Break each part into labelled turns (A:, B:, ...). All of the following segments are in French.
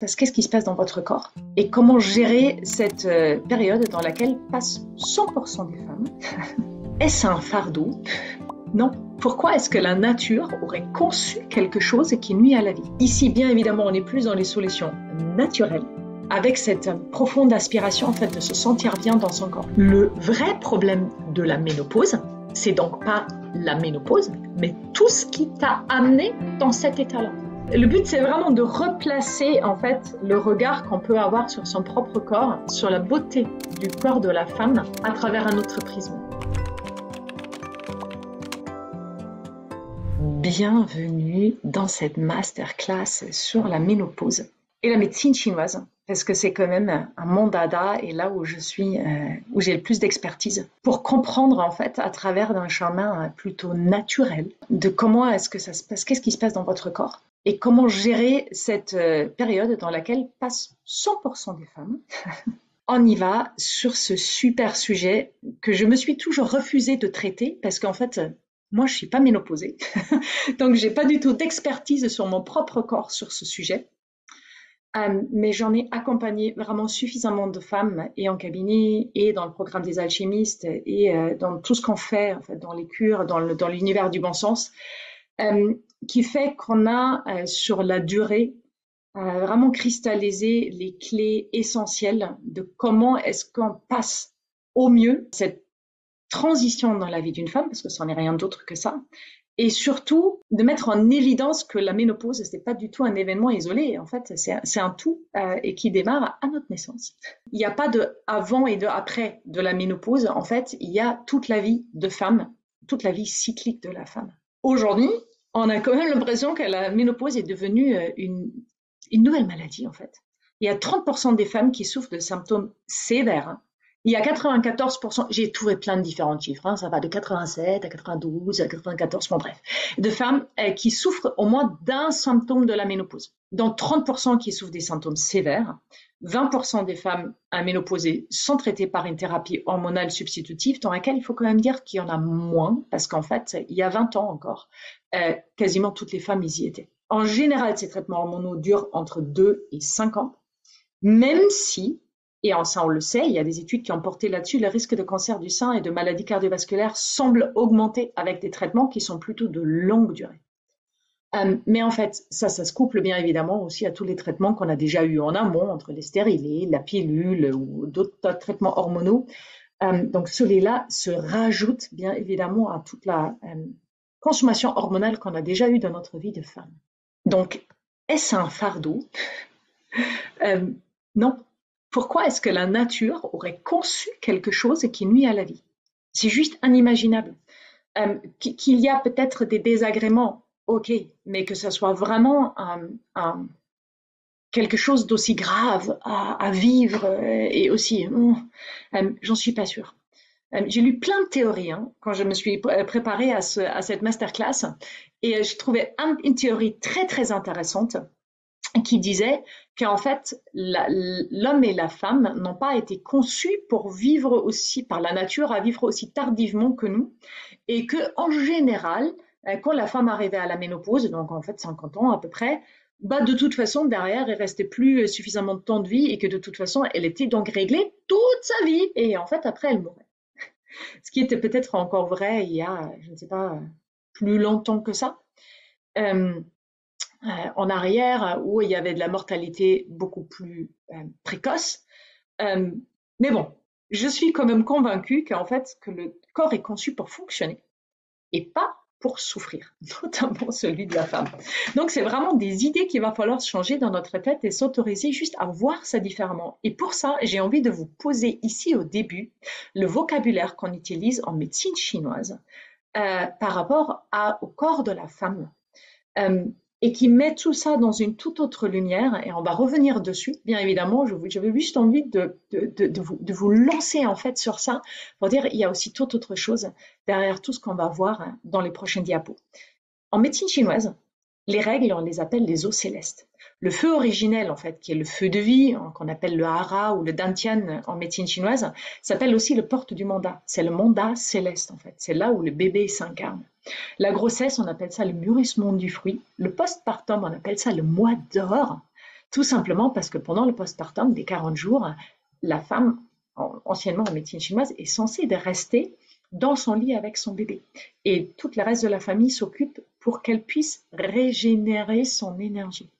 A: Qu'est-ce qui se passe dans votre corps et comment gérer cette période dans laquelle passent 100% des femmes. Est-ce un fardeau? Non. Pourquoi est-ce que la nature aurait conçu quelque chose qui nuit à la vie? Ici, bien évidemment, on est plus dans les solutions naturelles, avec cette profonde aspiration en fait de se sentir bien dans son corps. Le vrai problème de la ménopause, c'est donc pas la ménopause, mais tout ce qui t'a amené dans cet état-là. Le but, c'est vraiment de replacer en fait le regard qu'on peut avoir sur son propre corps, sur la beauté du corps de la femme à travers un autre prisme. Bienvenue dans cette masterclass sur la ménopause et la médecine chinoise, parce que c'est quand même un monde dada et là où je suis, où j'ai le plus d'expertise pour comprendre en fait à travers d'un chemin plutôt naturel de comment est-ce que ça se passe, qu'est-ce qui se passe dans votre corps et comment gérer cette période dans laquelle passent 100% des femmes. On y va sur ce super sujet que je me suis toujours refusée de traiter parce qu'en fait, moi, je suis pas ménopausée, donc j'ai pas du tout d'expertise sur mon propre corps sur ce sujet. Mais j'en ai accompagné vraiment suffisamment de femmes et en cabinet et dans le programme des alchimistes et dans tout ce qu'on fait en fait, dans les cures, dans l'univers du bon sens, qui fait qu'on a sur la durée vraiment cristallisé les clés essentielles de comment est-ce qu'on passe au mieux cette transition dans la vie d'une femme, parce que ce n'est rien d'autre que ça, et surtout de mettre en évidence que la ménopause, c'est pas du tout un événement isolé, en fait, c'est un tout et qui démarre à notre naissance. Il n'y a pas de avant et de après de la ménopause, en fait, il y a toute la vie de femme, toute la vie cyclique de la femme. Aujourd'hui, on a quand même l'impression que la ménopause est devenue une nouvelle maladie, en fait. Il y a 30% des femmes qui souffrent de symptômes sévères. Il y a 94%, j'ai trouvé plein de différents chiffres, ça va de 87 à 92 à 94, bon bref, de femmes qui souffrent au moins d'un symptôme de la ménopause. Donc 30% qui souffrent des symptômes sévères, 20% des femmes ménopausées sont traitées par une thérapie hormonale substitutive, dans laquelle il faut quand même dire qu'il y en a moins, parce qu'en fait, il y a 20 ans encore, quasiment toutes les femmes y étaient. En général, ces traitements hormonaux durent entre 2 et 5 ans, même si, et ça on le sait, il y a des études qui ont porté là-dessus, le risque de cancer du sein et de maladies cardiovasculaires semble augmenter avec des traitements qui sont plutôt de longue durée. Mais en fait, ça se couple bien évidemment aussi à tous les traitements qu'on a déjà eu en amont, entre les stérilés, la pilule ou d'autres traitements hormonaux. Donc celui-là se rajoute bien évidemment à toute la consommation hormonale qu'on a déjà eue dans notre vie de femme. Donc, est-ce un fardeau? Non. Pourquoi est-ce que la nature aurait conçu quelque chose qui nuit à la vie? C'est juste inimaginable. Qu'il y a peut-être des désagréments, ok, mais que ce soit vraiment quelque chose d'aussi grave à vivre et aussi, j'en suis pas sûre. J'ai lu plein de théories quand je me suis préparée à cette masterclass et je trouvais une théorie très très intéressante qui disait qu'en fait, l'homme et la femme n'ont pas été conçus pour vivre aussi, par la nature, à vivre aussi tardivement que nous, et que en général, quand la femme arrivait à la ménopause, donc en fait 50 ans à peu près, bah de toute façon, derrière, il restait plus suffisamment de temps de vie et que de toute façon, elle était donc réglée toute sa vie. Et en fait, après, elle mourait. Ce qui était peut-être encore vrai il y a, je ne sais pas, plus longtemps que ça. En arrière où il y avait de la mortalité beaucoup plus précoce. Mais bon, je suis quand même convaincue qu'en fait, que le corps est conçu pour fonctionner et pas pour souffrir, notamment celui de la femme. Donc, c'est vraiment des idées qu'il va falloir changer dans notre tête et s'autoriser juste à voir ça différemment. Et pour ça, j'ai envie de vous poser ici au début le vocabulaire qu'on utilise en médecine chinoise par rapport au corps de la femme. Et qui met tout ça dans une toute autre lumière, et on va revenir dessus, bien évidemment, j'avais juste envie de vous lancer en fait sur ça, pour dire il y a aussi toute autre chose derrière tout ce qu'on va voir dans les prochains diapos. En médecine chinoise, les règles, on les appelle les eaux célestes. Le feu originel, en fait, qui est le feu de vie, qu'on appelle le hara ou le dantian en médecine chinoise, s'appelle aussi le porte du mandat. C'est le mandat céleste, en fait. C'est là où le bébé s'incarne. La grossesse, on appelle ça le mûrissement du fruit. Le postpartum, on appelle ça le mois d'or. Tout simplement parce que pendant le postpartum des 40 jours, la femme, anciennement en médecine chinoise, est censée de rester dans son lit avec son bébé. Et tout le reste de la famille s'occupe pour qu'elle puisse régénérer son énergie.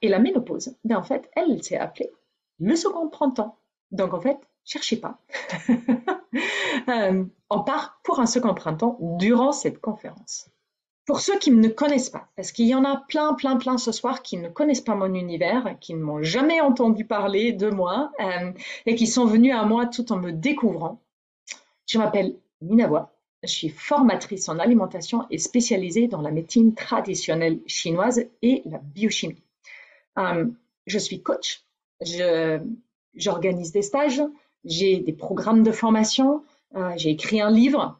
A: Et la ménopause, ben en fait, elle s'est appelée le second printemps. Donc en fait, cherchez pas. On part pour un second printemps durant cette conférence. Pour ceux qui ne connaissent pas, parce qu'il y en a plein ce soir qui ne connaissent pas mon univers, qui ne m'ont jamais entendu parler de moi et qui sont venus à moi tout en me découvrant. Je m'appelle Nina Bois, je suis formatrice en alimentation et spécialisée dans la médecine traditionnelle chinoise et la biochimie. Je suis coach, j'organise des stages, j'ai des programmes de formation, j'ai écrit un livre.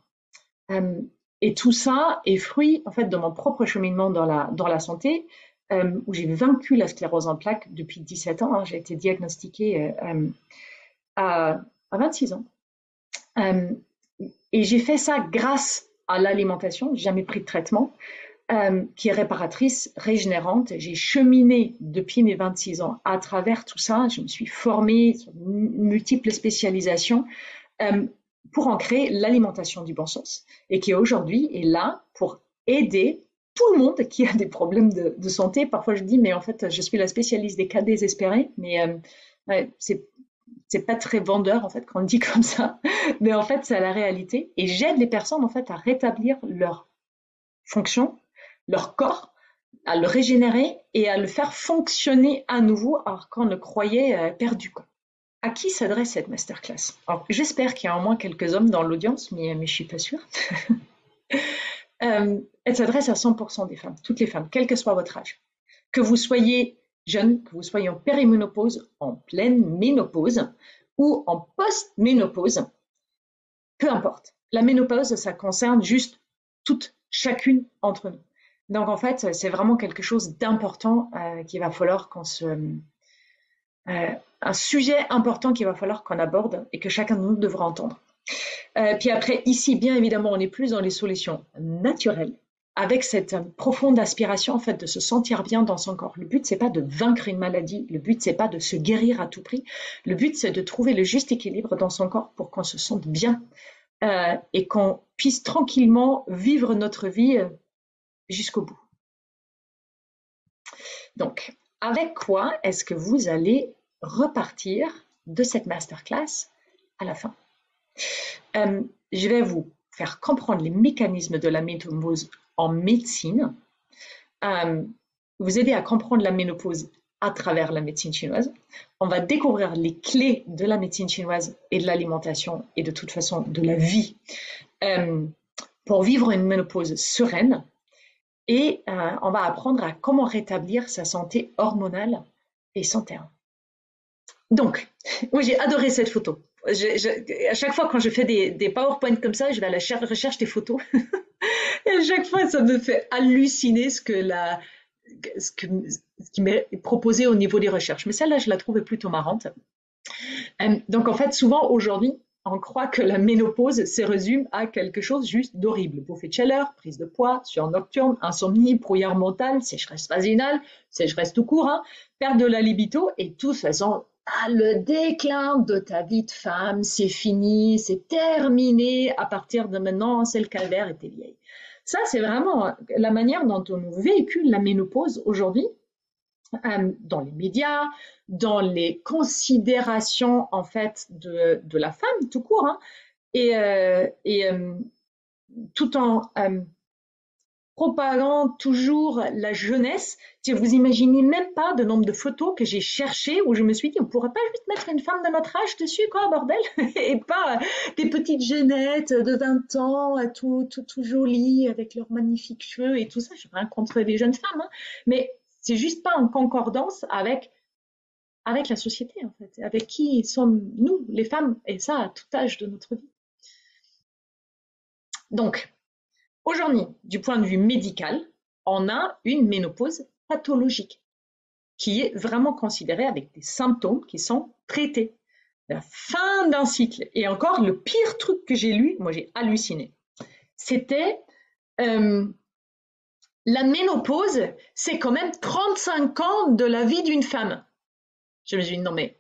A: Et tout ça est fruit en fait de mon propre cheminement dans la santé, où j'ai vaincu la sclérose en plaques depuis 17 ans. Hein. J'ai été diagnostiquée à 26 ans. Et j'ai fait ça grâce à l'alimentation. J'ai jamais pris de traitement, qui est réparatrice, régénérante. J'ai cheminé depuis mes 26 ans à travers tout ça. Je me suis formée sur multiples spécialisations. Pour en créer l'alimentation du bon sens et qui aujourd'hui est là pour aider tout le monde qui a des problèmes de santé. Parfois je dis mais en fait je suis la spécialiste des cas désespérés, mais c'est pas très vendeur en fait quand on dit comme ça, mais en fait c'est la réalité et j'aide les personnes en fait à rétablir leur fonction, leur corps, à le régénérer et à le faire fonctionner à nouveau alors qu'on le croyait perdu quoi. À qui s'adresse cette masterclass? Alors, j'espère qu'il y a au moins quelques hommes dans l'audience, mais je ne suis pas sûre. Elle s'adresse à 100% des femmes, toutes les femmes, quel que soit votre âge. Que vous soyez jeune, que vous soyez en périménopause, en pleine ménopause ou en post-ménopause, peu importe. La ménopause, ça concerne juste chacune entre nous. Donc en fait, c'est vraiment quelque chose d'important qu'il va falloir qu'on se... un sujet important qu'il va falloir qu'on aborde et que chacun de nous devra entendre. Puis après, ici, bien évidemment, on est plus dans les solutions naturelles, avec cette profonde aspiration en fait de se sentir bien dans son corps. Le but, c'est pas de vaincre une maladie, le but, c'est pas de se guérir à tout prix. Le but, c'est de trouver le juste équilibre dans son corps pour qu'on se sente bien et qu'on puisse tranquillement vivre notre vie jusqu'au bout. Donc, avec quoi est-ce que vous allez repartir de cette masterclass à la fin? Je vais vous faire comprendre les mécanismes de la ménopause en médecine, vous aider à comprendre la ménopause à travers la médecine chinoise. On va découvrir les clés de la médecine chinoise et de l'alimentation et de toute façon de la vie pour vivre une ménopause sereine. Et on va apprendre à comment rétablir sa santé hormonale et santé. Donc, moi j'ai adoré cette photo. À chaque fois quand je fais des PowerPoint comme ça, je vais à la recherche des photos. Et à chaque fois, ça me fait halluciner ce qui m'est proposé au niveau des recherches. Mais celle-là, je la trouvais plutôt marrante. Donc en fait, souvent aujourd'hui, on croit que la ménopause se résume à quelque chose juste d'horrible. Bouffée de chaleur, prise de poids, sueur nocturne, insomnie, brouillard mental, sécheresse vaginale, sécheresse tout court, perte de la libido et de toute façon, le déclin de ta vie de femme, c'est fini, c'est terminé, à partir de maintenant, c'est le calvaire et t'es vieille. Ça, c'est vraiment la manière dont on véhicule la ménopause aujourd'hui, dans les médias, dans les considérations en fait de la femme tout court, et tout en propagant toujours la jeunesse. Vous imaginez même pas le nombre de photos que j'ai cherchées où je me suis dit on pourrait pas juste mettre une femme de notre âge dessus quoi bordel et pas des petites jeunettes de 20 ans tout jolies avec leurs magnifiques cheveux et tout ça. Je n'ai rien contre les jeunes femmes, mais c'est juste pas en concordance avec la société en fait, avec qui sommes nous les femmes et ça à tout âge de notre vie. Donc aujourd'hui, du point de vue médical, on a une ménopause pathologique qui est vraiment considérée avec des symptômes qui sont traités. La fin d'un cycle. Et encore, le pire truc que j'ai lu, moi j'ai halluciné, c'était la ménopause, c'est quand même 35 ans de la vie d'une femme. Je me suis dit, non mais,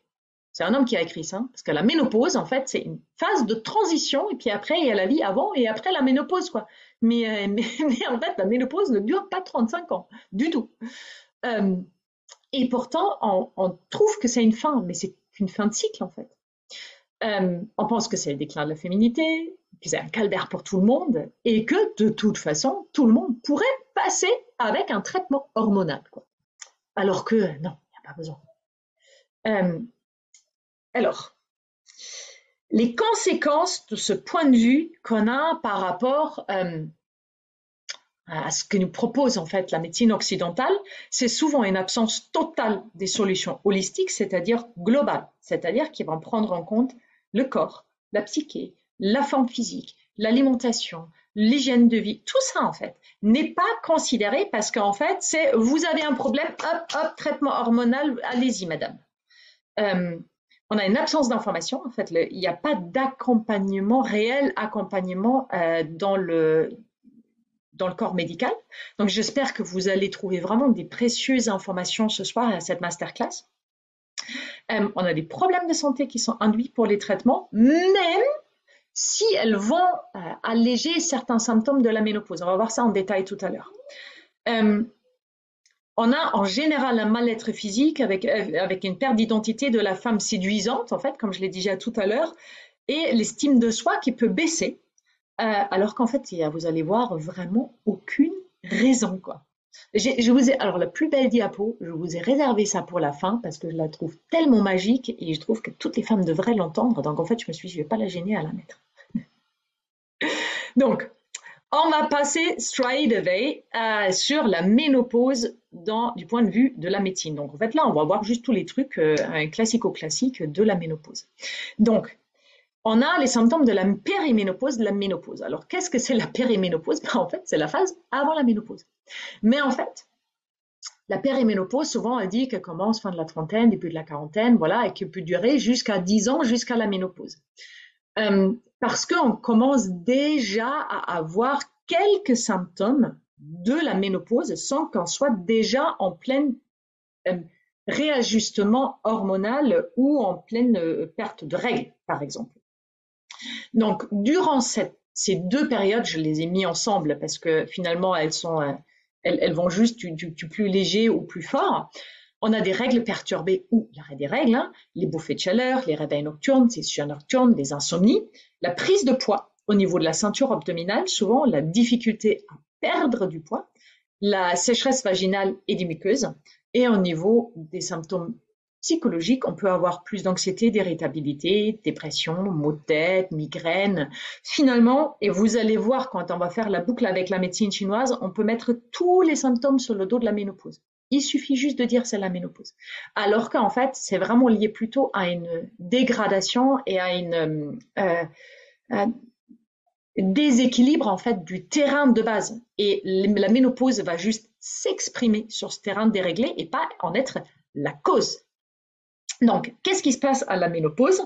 A: c'est un homme qui a écrit ça, parce que la ménopause, en fait, c'est une phase de transition, et puis après, il y a la vie avant et après la ménopause, quoi. Mais en fait, la ménopause ne dure pas 35 ans, du tout. Euh, et pourtant, on trouve que c'est une fin, mais c'est qu'une fin de cycle, en fait. On pense que c'est le déclin de la féminité, que c'est un calvaire pour tout le monde, et que de toute façon, tout le monde pourrait passer avec un traitement hormonal, quoi. Alors que non, il n'y a pas besoin. Euh, alors, les conséquences de ce point de vue qu'on a par rapport à ce que nous propose en fait la médecine occidentale, c'est souvent une absence totale des solutions holistiques, c'est-à-dire globales, c'est-à-dire qui vont prendre en compte le corps, la psyché, la forme physique, l'alimentation, l'hygiène de vie, tout ça en fait n'est pas considéré parce qu'en fait c'est vous avez un problème, hop hop traitement hormonal, allez-y madame. Euh, on a une absence d'information en fait, il n'y a pas d'accompagnement réel, accompagnement dans le corps médical. Donc j'espère que vous allez trouver vraiment des précieuses informations ce soir à cette masterclass. On a des problèmes de santé qui sont induits pour les traitements, même si elles vont alléger certains symptômes de la ménopause. On va voir ça en détail tout à l'heure. On a en général un mal-être physique avec une perte d'identité de la femme séduisante, en fait, comme je l'ai dit déjà tout à l'heure, et l'estime de soi qui peut baisser, alors qu'en fait, vous allez voir vraiment aucune raison, quoi. Alors la plus belle diapo, je vous ai réservé ça pour la fin parce que je la trouve tellement magique et je trouve que toutes les femmes devraient l'entendre. Donc en fait, je me suis dit, je vais pas la gêner à la mettre. Donc, on va passer straight away sur la ménopause du point de vue de la médecine. Donc en fait là, on va voir juste tous les trucs classico-classiques de la ménopause. Donc, on a les symptômes de la périménopause, de la ménopause. Alors, qu'est-ce que c'est la périménopause? En fait, c'est la phase avant la ménopause. Mais en fait, la périménopause, souvent, elle dit qu'elle commence fin de la trentaine, début de la quarantaine, voilà, et qu'elle peut durer jusqu'à 10 ans, jusqu'à la ménopause. Parce qu'on commence déjà à avoir quelques symptômes de la ménopause sans qu'on soit déjà en plein réajustement hormonal ou en pleine perte de règles, par exemple. Donc, durant ces deux périodes, je les ai mis ensemble parce que finalement, elles vont juste du plus léger au plus fort. On a des règles perturbées ou l'arrêt des règles, hein, les bouffées de chaleur, les réveils nocturnes, les sueurs nocturnes, les insomnies, la prise de poids au niveau de la ceinture abdominale, souvent la difficulté à perdre du poids, la sécheresse vaginale et des muqueuses, et au niveau des symptômes psychologiques, on peut avoir plus d'anxiété, d'irritabilité, dépression, maux de tête, migraine. Finalement, et vous allez voir quand on va faire la boucle avec la médecine chinoise, on peut mettre tous les symptômes sur le dos de la ménopause. Il suffit juste de dire c'est la ménopause. Alors qu'en fait, c'est vraiment lié plutôt à une dégradation et à un déséquilibre en fait du terrain de base. Et la ménopause va juste s'exprimer sur ce terrain déréglé et pas en être la cause. Donc, qu'est-ce qui se passe à la ménopause?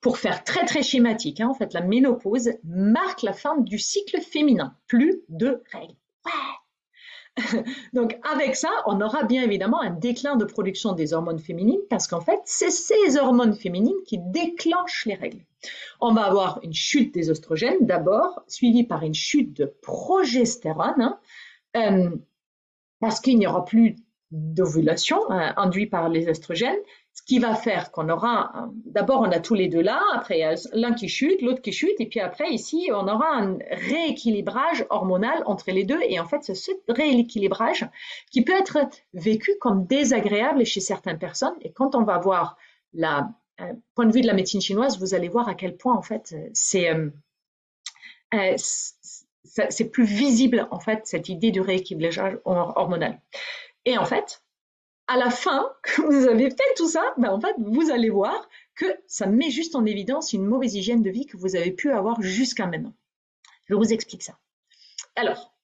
A: Pour faire très très schématique, hein, en fait, la ménopause marque la fin du cycle féminin. Plus de règles. Ouais. Donc, avec ça, on aura bien évidemment un déclin de production des hormones féminines parce qu'en fait, c'est ces hormones féminines qui déclenchent les règles. On va avoir une chute des oestrogènes d'abord, suivie par une chute de progestérone, hein, parce qu'il n'y aura plus d'ovulation induite par les oestrogènes, ce qui va faire qu'on aura, d'abord on a tous les deux là, après il y a l'un qui chute, l'autre qui chute, et puis après ici on aura un rééquilibrage hormonal entre les deux, et en fait c'est ce rééquilibrage qui peut être vécu comme désagréable chez certaines personnes, et quand on va voir point de vue de la médecine chinoise, vous allez voir à quel point en fait c'est plus visible en fait cette idée du rééquilibrage hormonal. Et en fait, à la fin, que vous avez fait tout ça, ben en fait, vous allez voir que ça met juste en évidence une mauvaise hygiène de vie que vous avez pu avoir jusqu'à maintenant. Je vous explique ça. Alors,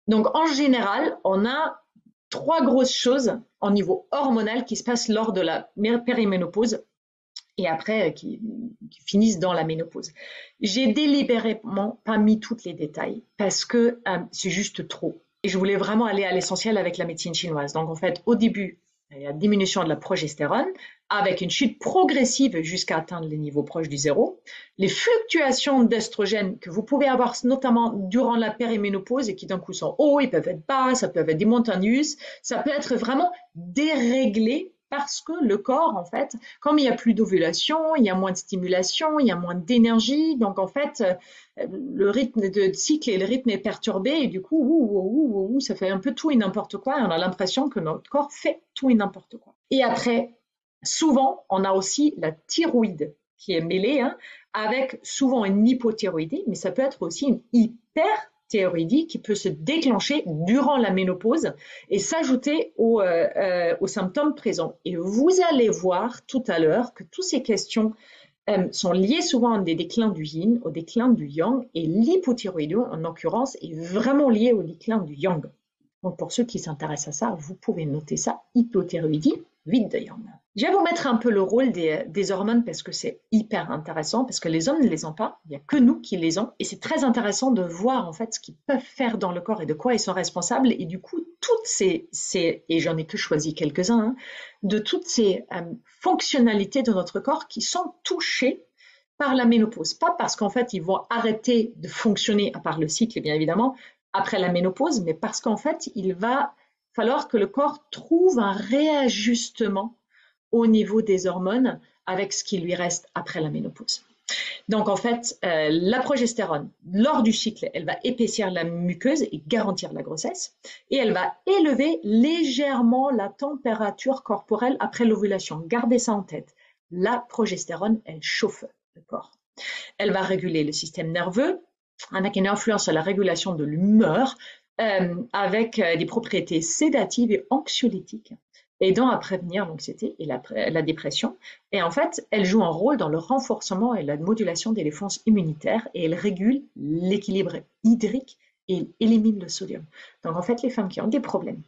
A: donc en général, on a trois grosses choses au niveau hormonal qui se passent lors de la périménopause. et après qui finissent dans la ménopause. J'ai délibérément pas mis tous les détails parce que c'est juste trop. Et je voulais vraiment aller à l'essentiel avec la médecine chinoise. Donc en fait, au début, il y a diminution de la progestérone avec une chute progressive jusqu'à atteindre les niveaux proches du zéro. Les fluctuations d'estrogène que vous pouvez avoir notamment durant la périménopause et qui d'un coup sont hauts, ils peuvent être bas, ça peut être des montagnes, ça peut être vraiment déréglé parce que le corps, en fait, comme il n'y a plus d'ovulation, il y a moins de stimulation, il y a moins d'énergie, donc en fait, le rythme de cycle et le rythme est perturbé et du coup, ça fait un peu tout et n'importe quoi et on a l'impression que notre corps fait tout et n'importe quoi. Et après, souvent, on a aussi la thyroïde qui est mêlée avec souvent une hypothyroïdie, mais ça peut être aussi une hyperthyroïdie qui peut se déclencher durant la ménopause et s'ajouter aux symptômes présents. Et vous allez voir tout à l'heure que toutes ces questions sont liées souvent à des déclins du yin, au déclin du yang, et l'hypothyroïdie, en l'occurrence, est vraiment liée au déclin du yang. Donc pour ceux qui s'intéressent à ça, vous pouvez noter ça, hypothyroïdie, vide de yang. Je vais vous mettre un peu le rôle des hormones parce que c'est hyper intéressant, parce que les hommes ne les ont pas, il n'y a que nous qui les ont, et c'est très intéressant de voir en fait ce qu'ils peuvent faire dans le corps et de quoi ils sont responsables, et du coup, toutes ces et j'en ai que choisi quelques-uns, de toutes ces fonctionnalités de notre corps qui sont touchées par la ménopause. Pas parce qu'en fait, ils vont arrêter de fonctionner, à part le cycle, bien évidemment, après la ménopause, mais parce qu'en fait, il va falloir que le corps trouve un réajustement au niveau des hormones avec ce qui lui reste après la ménopause. Donc en fait, la progestérone, lors du cycle, elle va épaissir la muqueuse et garantir la grossesse, et elle va élever légèrement la température corporelle après l'ovulation. Gardez ça en tête. La progestérone, elle chauffe le corps. Elle va réguler le système nerveux, avec une influence sur la régulation de l'humeur, avec des propriétés sédatives et anxiolytiques, aidant à prévenir l'anxiété et la dépression. Et en fait, elle joue un rôle dans le renforcement et la modulation des défenses immunitaires et elle régule l'équilibre hydrique et élimine le sodium. Donc en fait, les femmes qui ont des problèmes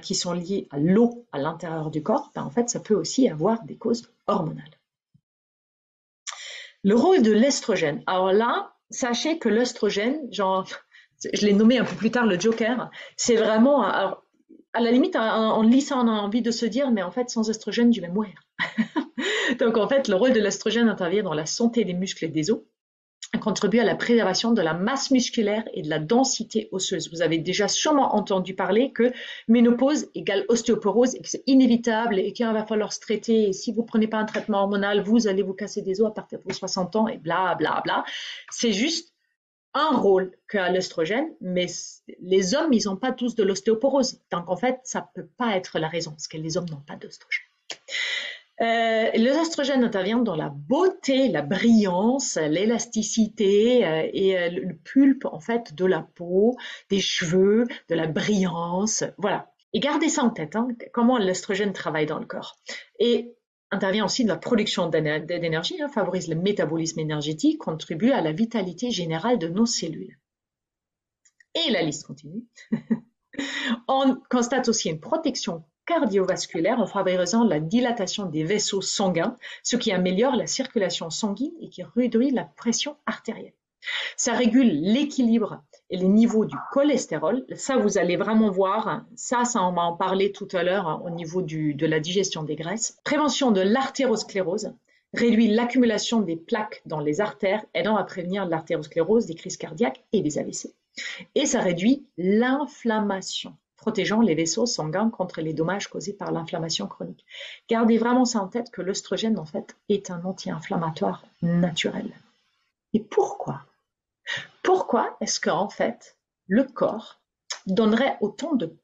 A: qui sont liés à l'eau à l'intérieur du corps, en fait, ça peut aussi avoir des causes hormonales. Le rôle de l'estrogène. Alors là, sachez que l'estrogène, je l'ai nommé un peu plus tard le Joker, c'est vraiment, alors, à la limite, en lit ça, on a envie de se dire, mais en fait, sans estrogène, je vais mourir. Donc, en fait, le rôle de l'estrogène intervient dans la santé des muscles et des os, contribue à la préservation de la masse musculaire et de la densité osseuse. Vous avez déjà sûrement entendu parler que ménopause égale ostéoporose et que c'est inévitable et qu'il va falloir se traiter. Et si vous ne prenez pas un traitement hormonal, vous allez vous casser des os à partir de vos 60 ans et bla bla bla. C'est juste un rôle qu'a l'estrogène, mais les hommes, ils n'ont pas tous de l'ostéoporose. Donc en fait, ça ne peut pas être la raison, parce que les hommes n'ont pas d'oestrogène. L'estrogène intervient dans la beauté, la brillance, l'élasticité et le pulpe en fait de la peau, des cheveux, de la brillance, voilà. Et gardez ça en tête, comment l'estrogène travaille dans le corps. Et intervient aussi de la production d'énergie, favorise le métabolisme énergétique, contribue à la vitalité générale de nos cellules. Et la liste continue. On constate aussi une protection cardiovasculaire en favorisant la dilatation des vaisseaux sanguins, ce qui améliore la circulation sanguine et qui réduit la pression artérielle. Ça régule l'équilibre et les niveaux du cholestérol. Ça, vous allez vraiment voir. Ça, on va en parler tout à l'heure au niveau de la digestion des graisses. Prévention de l'artérosclérose. Réduit l'accumulation des plaques dans les artères, aidant à prévenir l'artérosclérose, des crises cardiaques et des AVC. Et ça réduit l'inflammation, protégeant les vaisseaux sanguins contre les dommages causés par l'inflammation chronique. Gardez vraiment ça en tête que l'estrogène, en fait, est un anti-inflammatoire naturel. Et pourquoi ? Pourquoi est-ce qu'en fait, le corps donnerait autant de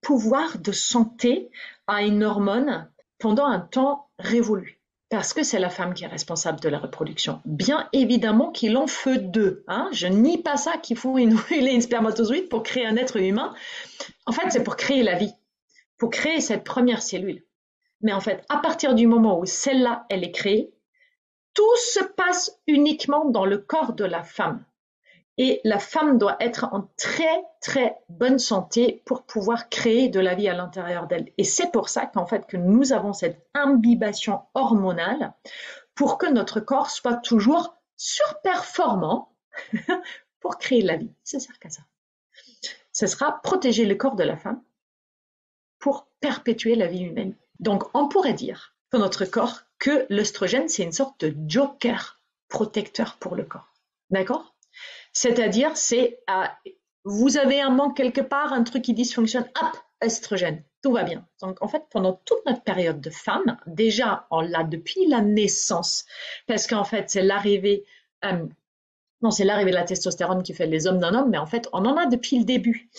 A: pouvoir de santé à une hormone pendant un temps révolu? Parce que c'est la femme qui est responsable de la reproduction. Bien évidemment qu'il en faut deux. Je nie pas ça qu'il faut énuler une spermatozoïde pour créer un être humain. En fait, c'est pour créer la vie, pour créer cette première cellule. Mais en fait, à partir du moment où celle-là, elle est créée, tout se passe uniquement dans le corps de la femme. Et la femme doit être en très, très bonne santé pour pouvoir créer de la vie à l'intérieur d'elle. Et c'est pour ça qu'en fait, que nous avons cette imbibation hormonale pour que notre corps soit toujours surperformant pour créer la vie. Ça sert qu'à ça. Ce sera protéger le corps de la femme pour perpétuer la vie humaine. Donc, on pourrait dire pour notre corps que l'œstrogène, c'est une sorte de joker protecteur pour le corps. D'accord? C'est-à-dire, vous avez un manque quelque part, un truc qui dysfonctionne, hop, œstrogène, tout va bien. Donc, en fait, pendant toute notre période de femme, déjà, on l'a depuis la naissance, parce qu'en fait, c'est l'arrivée de la testostérone qui fait les hommes d'un homme, mais en fait, on en a depuis le début.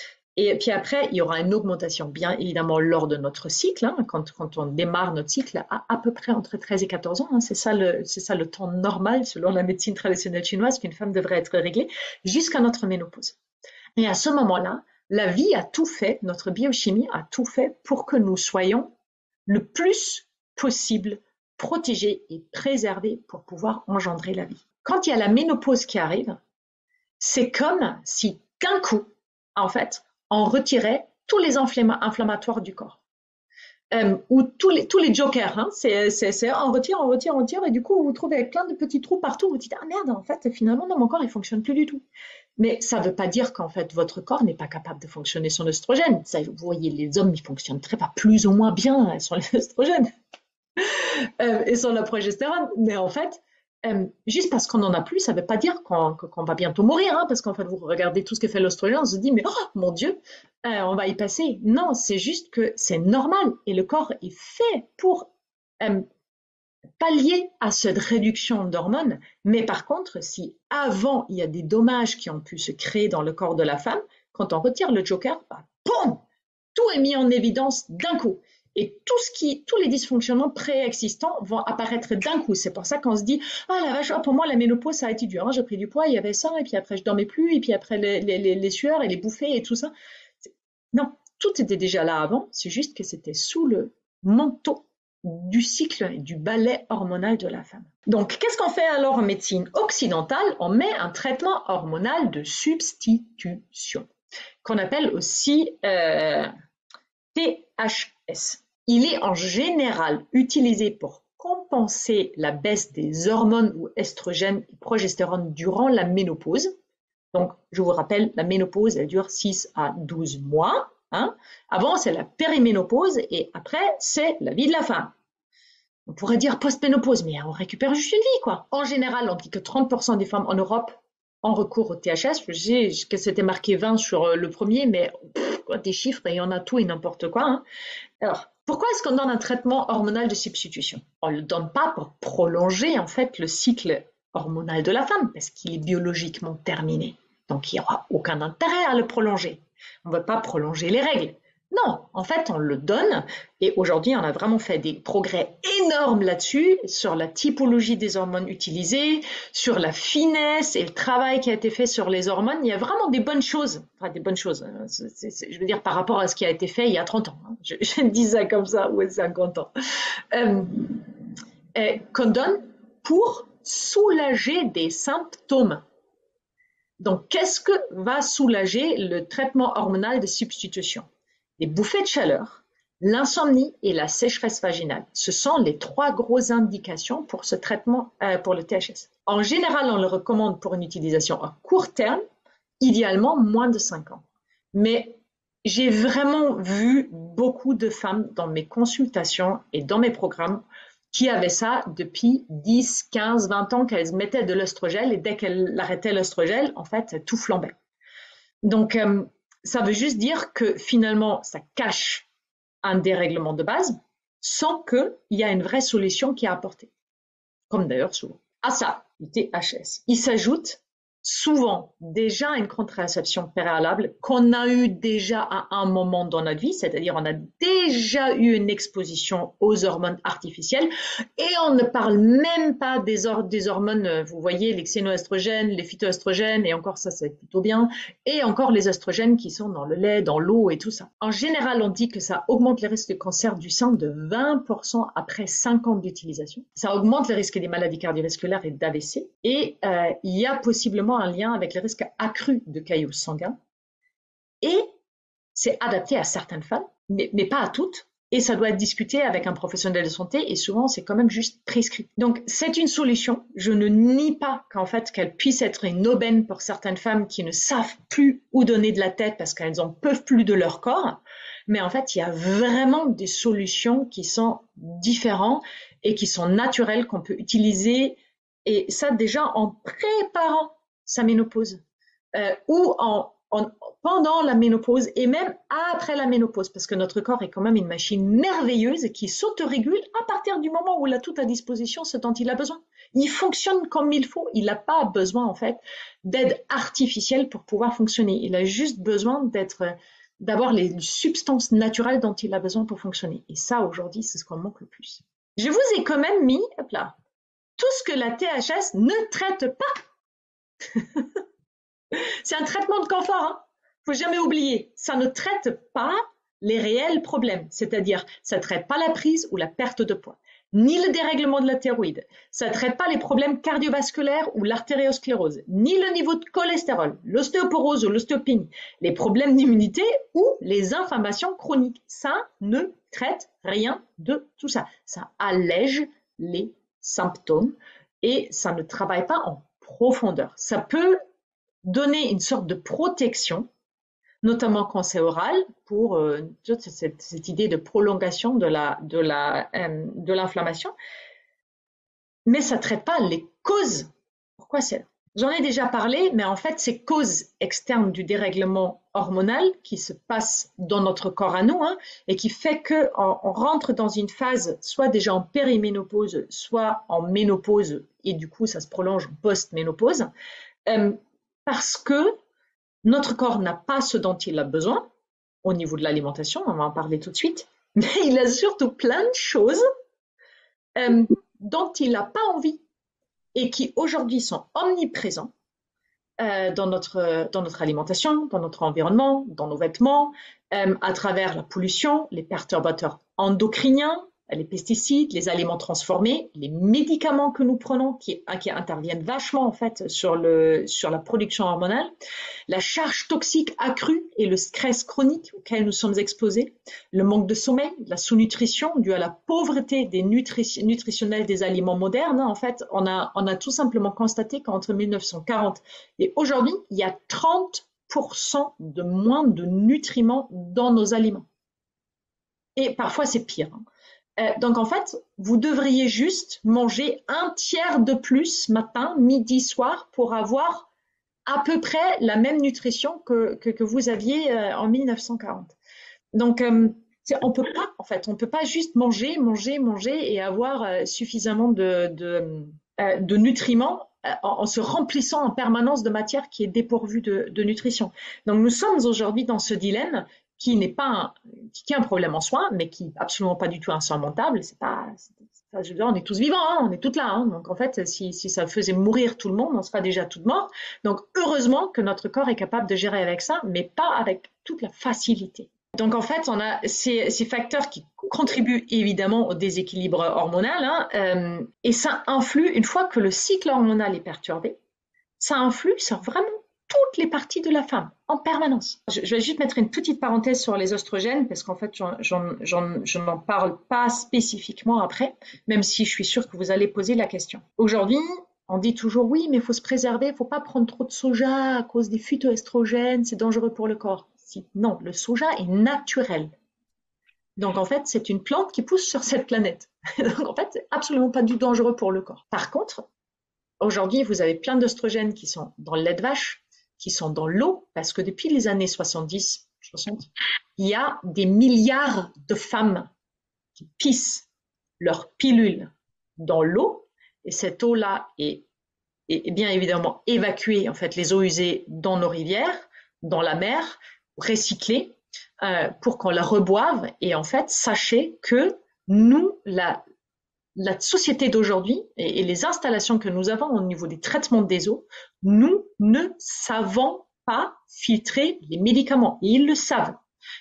A: Et puis après, il y aura une augmentation, bien évidemment, lors de notre cycle, hein, quand on démarre notre cycle, à peu près entre 13 et 14 ans. Hein, c'est ça le temps normal, selon la médecine traditionnelle chinoise, qu'une femme devrait être réglée, jusqu'à notre ménopause. Et à ce moment-là, la vie a tout fait, notre biochimie a tout fait pour que nous soyons le plus possible protégés et préservés pour pouvoir engendrer la vie. Quand il y a la ménopause qui arrive, c'est comme si d'un coup, en fait, on retirait tous les inflammatoires du corps. Ou tous les jokers, hein, on retire, et du coup, vous vous trouvez avec plein de petits trous partout, vous dites, ah merde, en fait, finalement, non, mon corps, il fonctionne plus du tout. Mais ça ne veut pas dire qu'en fait, votre corps n'est pas capable de fonctionner sans l'œstrogène. Ça, vous voyez, les hommes, ils fonctionnent pas plus ou moins bien sans l'œstrogène et sans la progestérone. Mais en fait, juste parce qu'on n'en a plus, ça ne veut pas dire qu'on va bientôt mourir, hein, parce qu'en fait, vous regardez tout ce que fait l'œstrogène, on se dit, mais oh mon Dieu, on va y passer. Non, c'est juste que c'est normal et le corps est fait pour pallier à cette réduction d'hormones. Mais par contre, si avant, il y a des dommages qui ont pu se créer dans le corps de la femme, quand on retire le joker, bah, boum, tout est mis en évidence d'un coup. Et tous les dysfonctionnements préexistants vont apparaître d'un coup. C'est pour ça qu'on se dit, ah la vache, pour moi la ménopause ça a été dur, hein, j'ai pris du poids, il y avait ça, et puis après je dormais plus, et puis après les sueurs et les bouffées et tout ça. Non, tout était déjà là avant, c'est juste que c'était sous le manteau du cycle et du balai hormonal de la femme. Donc, qu'est-ce qu'on fait alors en médecine occidentale? On met un traitement hormonal de substitution, qu'on appelle aussi THS. Il est en général utilisé pour compenser la baisse des hormones ou estrogènes et progestérone durant la ménopause. Donc, je vous rappelle, la ménopause, elle dure 6 à 12 mois. Hein. Avant, c'est la périménopause et après, c'est la vie de la femme. On pourrait dire post-ménopause, mais on récupère juste une vie, quoi. En général, on dit que 30% des femmes en Europe ont recours au THS. Je sais que c'était marqué 20 sur le premier, mais des chiffres, il y en a tout et n'importe quoi. Hein. Alors, pourquoi est-ce qu'on donne un traitement hormonal de substitution? On ne le donne pas pour prolonger, en fait, le cycle hormonal de la femme, parce qu'il est biologiquement terminé. Donc, il n'y aura aucun intérêt à le prolonger. On ne veut pas prolonger les règles. Non, en fait, on le donne et aujourd'hui, on a vraiment fait des progrès énormes là-dessus, sur la typologie des hormones utilisées, sur la finesse et le travail qui a été fait sur les hormones. Il y a vraiment des bonnes choses, enfin des bonnes choses, je veux dire par rapport à ce qui a été fait il y a 30 ans. Hein. Je dis ça comme ça, ou 50 ans. Qu'on donne pour soulager des symptômes. Donc, qu'est-ce que va soulager le traitement hormonal de substitution? Les bouffées de chaleur, l'insomnie et la sécheresse vaginale. Ce sont les 3 grosses indications pour ce traitement, pour le THS. En général, on le recommande pour une utilisation à court terme, idéalement moins de 5 ans. Mais j'ai vraiment vu beaucoup de femmes dans mes consultations et dans mes programmes qui avaient ça depuis 10, 15, 20 ans qu'elles mettaient de l'œstrogène et dès qu'elles arrêtaient l'œstrogène, en fait, tout flambait. Donc, ça veut juste dire que finalement, ça cache un dérèglement de base sans qu'il y ait une vraie solution qui est apportée. Comme d'ailleurs souvent. À ça, le THS, il s'ajoute souvent déjà une contraception préalable qu'on a eu déjà à un moment dans notre vie, c'est-à-dire on a déjà eu une exposition aux hormones artificielles et on ne parle même pas des hormones, vous voyez, les xénoestrogènes, les phytoestrogènes et encore ça c'est plutôt bien, et encore les oestrogènes qui sont dans le lait, dans l'eau et tout ça. En général, on dit que ça augmente les risques de cancer du sein de 20% après 5 ans d'utilisation. Ça augmente le risque des maladies cardiovasculaires et d'AVC et il y a possiblement souvent un lien avec les risques accrus de caillots sanguins. Et c'est adapté à certaines femmes, mais pas à toutes. Et ça doit être discuté avec un professionnel de santé et souvent c'est quand même juste prescrit. Donc c'est une solution. Je ne nie pas qu'en fait qu'elle puisse être une aubaine pour certaines femmes qui ne savent plus où donner de la tête parce qu'elles en peuvent plus de leur corps. Mais en fait il y a vraiment des solutions qui sont différentes et qui sont naturelles qu'on peut utiliser et ça déjà en préparant sa ménopause ou pendant la ménopause et même après la ménopause, parce que notre corps est quand même une machine merveilleuse qui s'autorégule à partir du moment où il a tout à disposition, ce dont il a besoin. Il fonctionne comme il faut. Il n'a pas besoin, en fait, d'aide artificielle pour pouvoir fonctionner. Il a juste besoin d'avoir les substances naturelles dont il a besoin pour fonctionner. Et ça, aujourd'hui, c'est ce qu'on manque le plus. Je vous ai quand même mis, hop là, tout ce que la THS ne traite pas. C'est un traitement de confort, hein. Faut jamais oublier, ça ne traite pas les réels problèmes, c'est-à-dire ça ne traite pas la prise ou la perte de poids, ni le dérèglement de la thyroïde, ça ne traite pas les problèmes cardiovasculaires ou l'artériosclérose, ni le niveau de cholestérol, l'ostéoporose ou l'ostéopénie, les problèmes d'immunité ou les inflammations chroniques. Ça ne traite rien de tout ça. Ça allège les symptômes et ça ne travaille pas en profondeur. Ça peut donner une sorte de protection, notamment quand c'est oral, pour cette idée de prolongation de l'inflammation, mais ça ne traite pas les causes. Pourquoi c'est? J'en ai déjà parlé, mais en fait, ces causes externes du dérèglement hormonal qui se passe dans notre corps à nous, hein, et qui fait qu'on rentre dans une phase soit déjà en périménopause, soit en ménopause, et du coup, ça se prolonge post-ménopause, parce que notre corps n'a pas ce dont il a besoin au niveau de l'alimentation, on va en parler tout de suite, mais il a surtout plein de choses dont il n'a pas envie et qui aujourd'hui sont omniprésents dans notre alimentation, dans notre environnement, dans nos vêtements, à travers la pollution, les perturbateurs endocriniens, les pesticides, les aliments transformés, les médicaments que nous prenons qui interviennent vachement en fait sur la production hormonale, la charge toxique accrue et le stress chronique auquel nous sommes exposés, le manque de sommeil, la sous-nutrition due à la pauvreté des nutritionnels des aliments modernes. En fait, on a tout simplement constaté qu'entre 1940 et aujourd'hui, il y a 30% de moins de nutriments dans nos aliments. Et parfois, c'est pire. Donc en fait, vous devriez juste manger un tiers de plus matin, midi, soir pour avoir à peu près la même nutrition que vous aviez en 1940. Donc on peut pas en fait, on peut pas juste manger et avoir suffisamment de nutriments en se remplissant en permanence de matière qui est dépourvue de nutrition. Donc nous sommes aujourd'hui dans ce dilemme qui n'est pas qui est un problème en soi, mais qui n'est absolument pas du tout insurmontable. Je veux dire, on est tous vivants, hein, on est toutes là. Hein. Donc en fait, si ça faisait mourir tout le monde, on serait déjà toutes morts. Donc heureusement que notre corps est capable de gérer avec ça, mais pas avec toute la facilité. Donc en fait, on a ces facteurs qui contribuent évidemment au déséquilibre hormonal, hein, et ça influe, une fois que le cycle hormonal est perturbé, ça influe sur vraiment toutes les parties de la femme, en permanence. Je vais juste mettre une petite parenthèse sur les oestrogènes, parce qu'en fait, je n'en parle pas spécifiquement après, même si je suis sûre que vous allez poser la question. Aujourd'hui, on dit toujours, oui, mais il faut se préserver, il ne faut pas prendre trop de soja à cause des phytoestrogènes, c'est dangereux pour le corps. Non, le soja est naturel. Donc en fait, c'est une plante qui pousse sur cette planète. Donc en fait, c'est absolument pas du tout dangereux pour le corps. Par contre, aujourd'hui, vous avez plein d'oestrogènes qui sont dans le lait de vache, qui sont dans l'eau, parce que depuis les années 70, 60, il y a des milliards de femmes qui pissent leurs pilules dans l'eau, et cette eau-là est bien évidemment évacuée, en fait, les eaux usées dans nos rivières, dans la mer, recyclée, pour qu'on la reboive. Et en fait, sachez que nous, la société d'aujourd'hui et les installations que nous avons au niveau des traitements des eaux, nous ne savons pas filtrer les médicaments. Et ils le savent.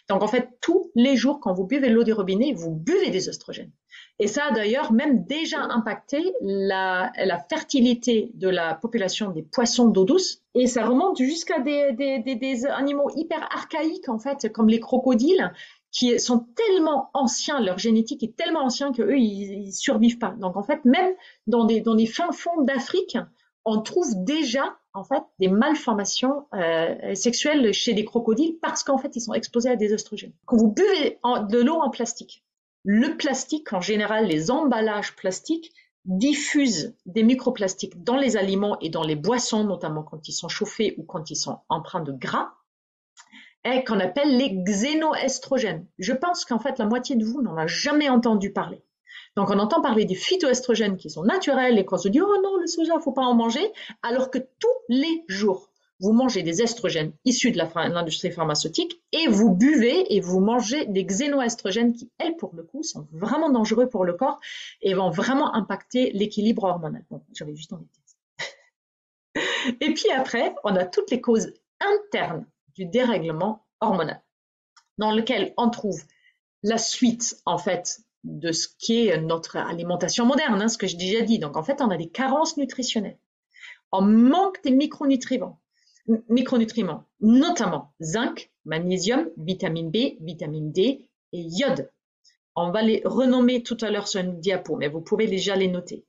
A: Donc en fait, tous les jours, quand vous buvez l'eau du robinet, vous buvez des oestrogènes. Et ça a d'ailleurs même déjà impacté la fertilité de la population des poissons d'eau douce. Et ça remonte jusqu'à des animaux hyper archaïques, en fait, comme les crocodiles, qui sont tellement anciens, leur génétique est tellement ancienne qu'eux, ils survivent pas. Donc en fait, même dans des fins fonds d'Afrique, on trouve déjà en fait des malformations sexuelles chez des crocodiles parce qu'en fait ils sont exposés à des oestrogènes. Quand vous buvez de l'eau en plastique, le plastique en général, les emballages plastiques diffusent des microplastiques dans les aliments et dans les boissons, notamment quand ils sont chauffés ou quand ils sont empreints de gras, et qu'on appelle les xénoestrogènes. Je pense qu'en fait la moitié de vous n'en a jamais entendu parler. Donc on entend parler des phytoestrogènes qui sont naturels et qu'on se dit oh non, le soja, faut pas en manger, alors que tous les jours vous mangez des estrogènes issus de l'industrie pharmaceutique et vous buvez et vous mangez des xénoestrogènes qui, elles, pour le coup, sont vraiment dangereux pour le corps et vont vraiment impacter l'équilibre hormonal. Bon, j'avais juste envie de dire ça. Et puis après, on a toutes les causes internes du dérèglement hormonal, dans lequel on trouve la suite, en fait, de ce qui est notre alimentation moderne, hein, ce que j'ai déjà dit. Donc, en fait, on a des carences nutritionnelles. On manque des micronutriments, notamment zinc, magnésium, vitamine B, vitamine D et iode. On va les renommer tout à l'heure sur une diapo, mais vous pouvez déjà les noter.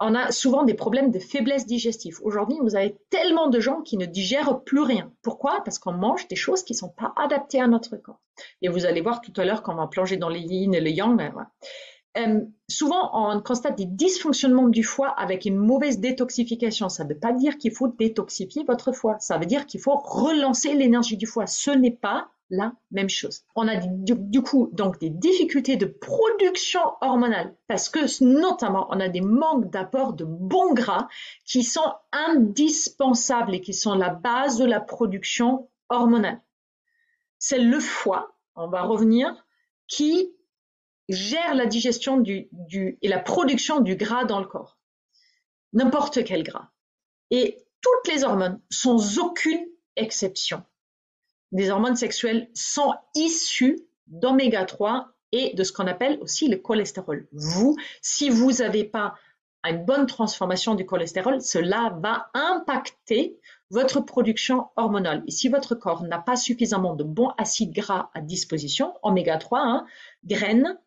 A: On a souvent des problèmes de faiblesse digestive. Aujourd'hui, vous avez tellement de gens qui ne digèrent plus rien. Pourquoi? Parce qu'on mange des choses qui ne sont pas adaptées à notre corps. Et vous allez voir tout à l'heure quand on va plonger dans les yin et le yang. Voilà. Souvent, on constate des dysfonctionnements du foie avec une mauvaise détoxification. Ça ne veut pas dire qu'il faut détoxifier votre foie. Ça veut dire qu'il faut relancer l'énergie du foie. Ce n'est pas la même chose. On a du coup donc des difficultés de production hormonale parce que notamment on a des manques d'apport de bons gras qui sont indispensables et qui sont la base de la production hormonale. C'est le foie, on va revenir, qui gère la digestion et la production du gras dans le corps. N'importe quel gras. Et toutes les hormones, sans aucune exception, des hormones sexuelles sont issues d'oméga 3 et de ce qu'on appelle aussi le cholestérol. Si vous n'avez pas une bonne transformation du cholestérol, cela va impacter votre production hormonale. Et si votre corps n'a pas suffisamment de bons acides gras à disposition, oméga 3, hein, graines,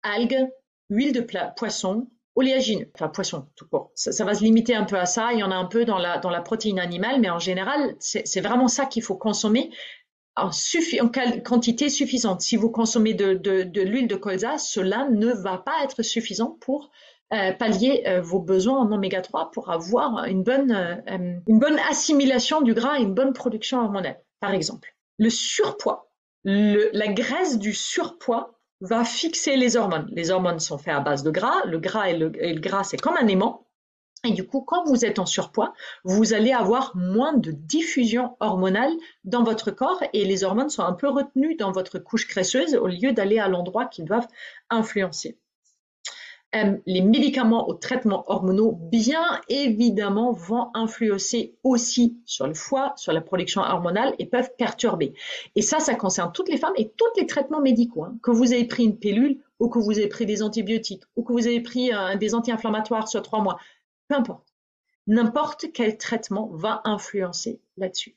A: algues, huile de poisson, oléagineux, enfin poisson tout court. Ça va se limiter un peu à ça. Il y en a un peu dans la protéine animale, mais en général, c'est vraiment ça qu'il faut consommer en quantité suffisante. Si vous consommez de l'huile de colza, cela ne va pas être suffisant pour pallier vos besoins en oméga 3 pour avoir une bonne assimilation du gras et une bonne production hormonale, par exemple. Le surpoids, la graisse du surpoids va fixer les hormones. Les hormones sont faites à base de gras. Le gras et le gras, c'est comme un aimant. Et du coup, quand vous êtes en surpoids, vous allez avoir moins de diffusion hormonale dans votre corps et les hormones sont un peu retenues dans votre couche graisseuse au lieu d'aller à l'endroit qu'ils doivent influencer. Les médicaments aux traitements hormonaux, bien évidemment, vont influencer aussi sur le foie, sur la production hormonale et peuvent perturber. Et ça concerne toutes les femmes et tous les traitements médicaux. Hein. Que vous ayez pris une pilule ou que vous ayez pris des antibiotiques ou que vous ayez pris des anti-inflammatoires sur 3 mois, peu importe. N'importe quel traitement va influencer là-dessus.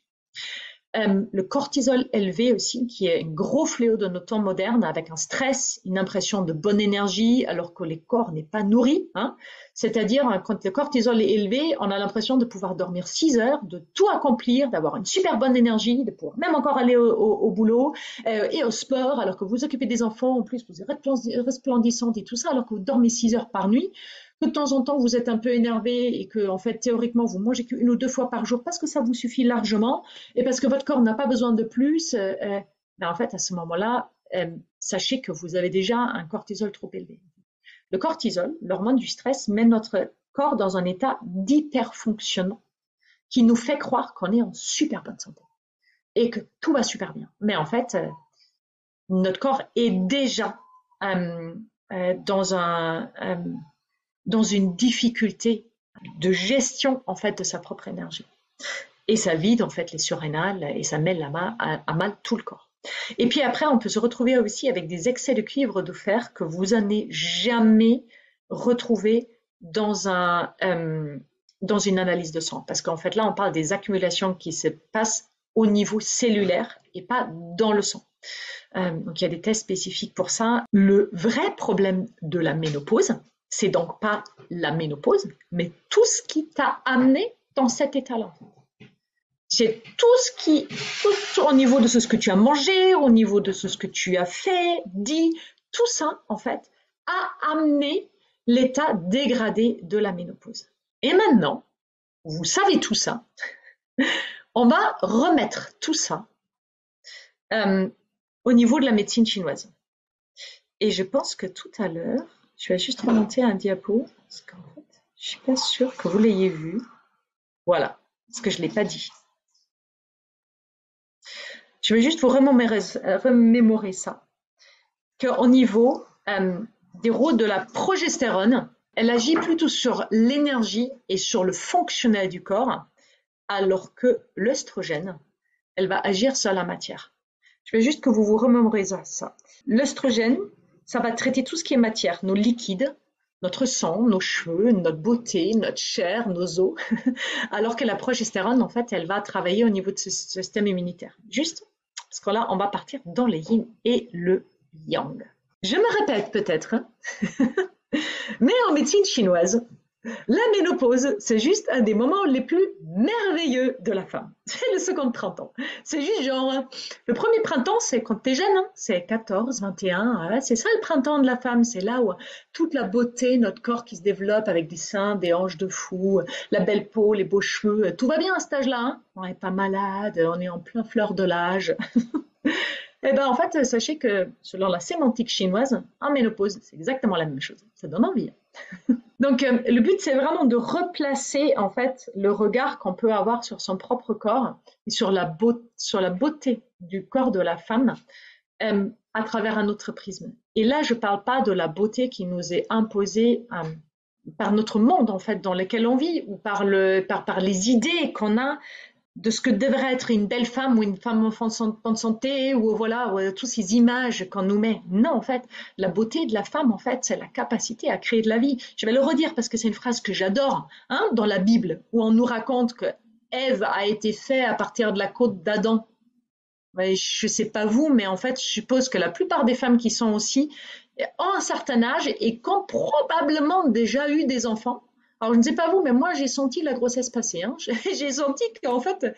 A: Le cortisol élevé aussi, qui est un gros fléau de nos temps modernes, avec un stress, une impression de bonne énergie, alors que le corps n'est pas nourri. Hein. C'est-à-dire, quand le cortisol est élevé, on a l'impression de pouvoir dormir 6 heures, de tout accomplir, d'avoir une super bonne énergie, de pouvoir même encore aller au boulot et au sport, alors que vous occupez des enfants, en plus vous êtes resplendissante et tout ça, alors que vous dormez 6 heures par nuit. Que de temps en temps vous êtes un peu énervé et que en fait théoriquement vous mangez qu'1 ou 2 fois par jour parce que ça vous suffit largement et parce que votre corps n'a pas besoin de plus, ben en fait à ce moment-là, sachez que vous avez déjà un cortisol trop élevé. Le cortisol, l'hormone du stress, met notre corps dans un état d'hyperfonctionnement qui nous fait croire qu'on est en super bonne santé et que tout va super bien. Mais en fait, notre corps est déjà dans une difficulté de gestion en fait de sa propre énergie. Et ça vide en fait les surrénales et ça met à mal tout le corps. Et puis après, on peut se retrouver aussi avec des excès de cuivre, de fer que vous n'allez jamais retrouver dans une analyse de sang. Parce qu'en fait, là, on parle des accumulations qui se passent au niveau cellulaire et pas dans le sang. Donc, il y a des tests spécifiques pour ça. Le vrai problème de la ménopause, c'est donc pas la ménopause, mais tout ce qui t'a amené dans cet état-là. C'est tout au niveau de ce que tu as mangé, au niveau de ce que tu as fait, dit, tout ça, en fait, a amené l'état dégradé de la ménopause. Et maintenant, vous savez tout ça, on va remettre tout ça au niveau de la médecine chinoise. Et je pense que tout à l'heure, je vais juste remonter un diapo, parce qu'en fait, je suis pas sûre que vous l'ayez vu. Voilà, parce que je l'ai pas dit. Je vais juste vous remémorer ça. Qu'au niveau des rôles de la progestérone, elle agit plutôt sur l'énergie et sur le fonctionnel du corps, alors que l'œstrogène, elle va agir sur la matière. Je vais juste que vous vous remémorez ça. L'œstrogène, ça va traiter tout ce qui est matière, nos liquides, notre sang, nos cheveux, notre beauté, notre chair, nos os, alors que la progestérone, en fait, elle va travailler au niveau de ce système immunitaire. Juste parce que là, on va partir dans le yin et le yang. Je me répète peut-être, hein mais en médecine chinoise, la ménopause, c'est juste un des moments les plus merveilleux de la femme. C'est le second printemps. C'est juste genre, le premier printemps, c'est quand t'es jeune, hein, c'est 14, 21, ouais, c'est ça le printemps de la femme. C'est là où toute la beauté, notre corps qui se développe avec des seins, des hanches de fou, la belle peau, les beaux cheveux, tout va bien à cet âge-là. Hein, on n'est pas malade, on est en plein fleur de l'âge. Eh ben, en fait, sachez que selon la sémantique chinoise, en ménopause, c'est exactement la même chose. Ça donne envie. Donc, le but, c'est vraiment de replacer, en fait, le regard qu'on peut avoir sur son propre corps et sur la beauté du corps de la femme à travers un autre prisme. Et là, je ne parle pas de la beauté qui nous est imposée par notre monde, en fait, dans lequel on vit, ou par les idées qu'on a de ce que devrait être une belle femme ou une femme en bonne santé, ou voilà, ou toutes ces images qu'on nous met. Non, en fait, la beauté de la femme, en fait, c'est la capacité à créer de la vie. Je vais le redire parce que c'est une phrase que j'adore, hein, dans la Bible, où on nous raconte que Ève a été faite à partir de la côte d'Adam. Je ne sais pas vous, mais en fait, je suppose que la plupart des femmes qui sont aussi ont un certain âge et qui ont probablement déjà eu des enfants. Alors, je ne sais pas vous, mais moi, j'ai senti la grossesse passer. Hein. J'ai senti qu'en fait,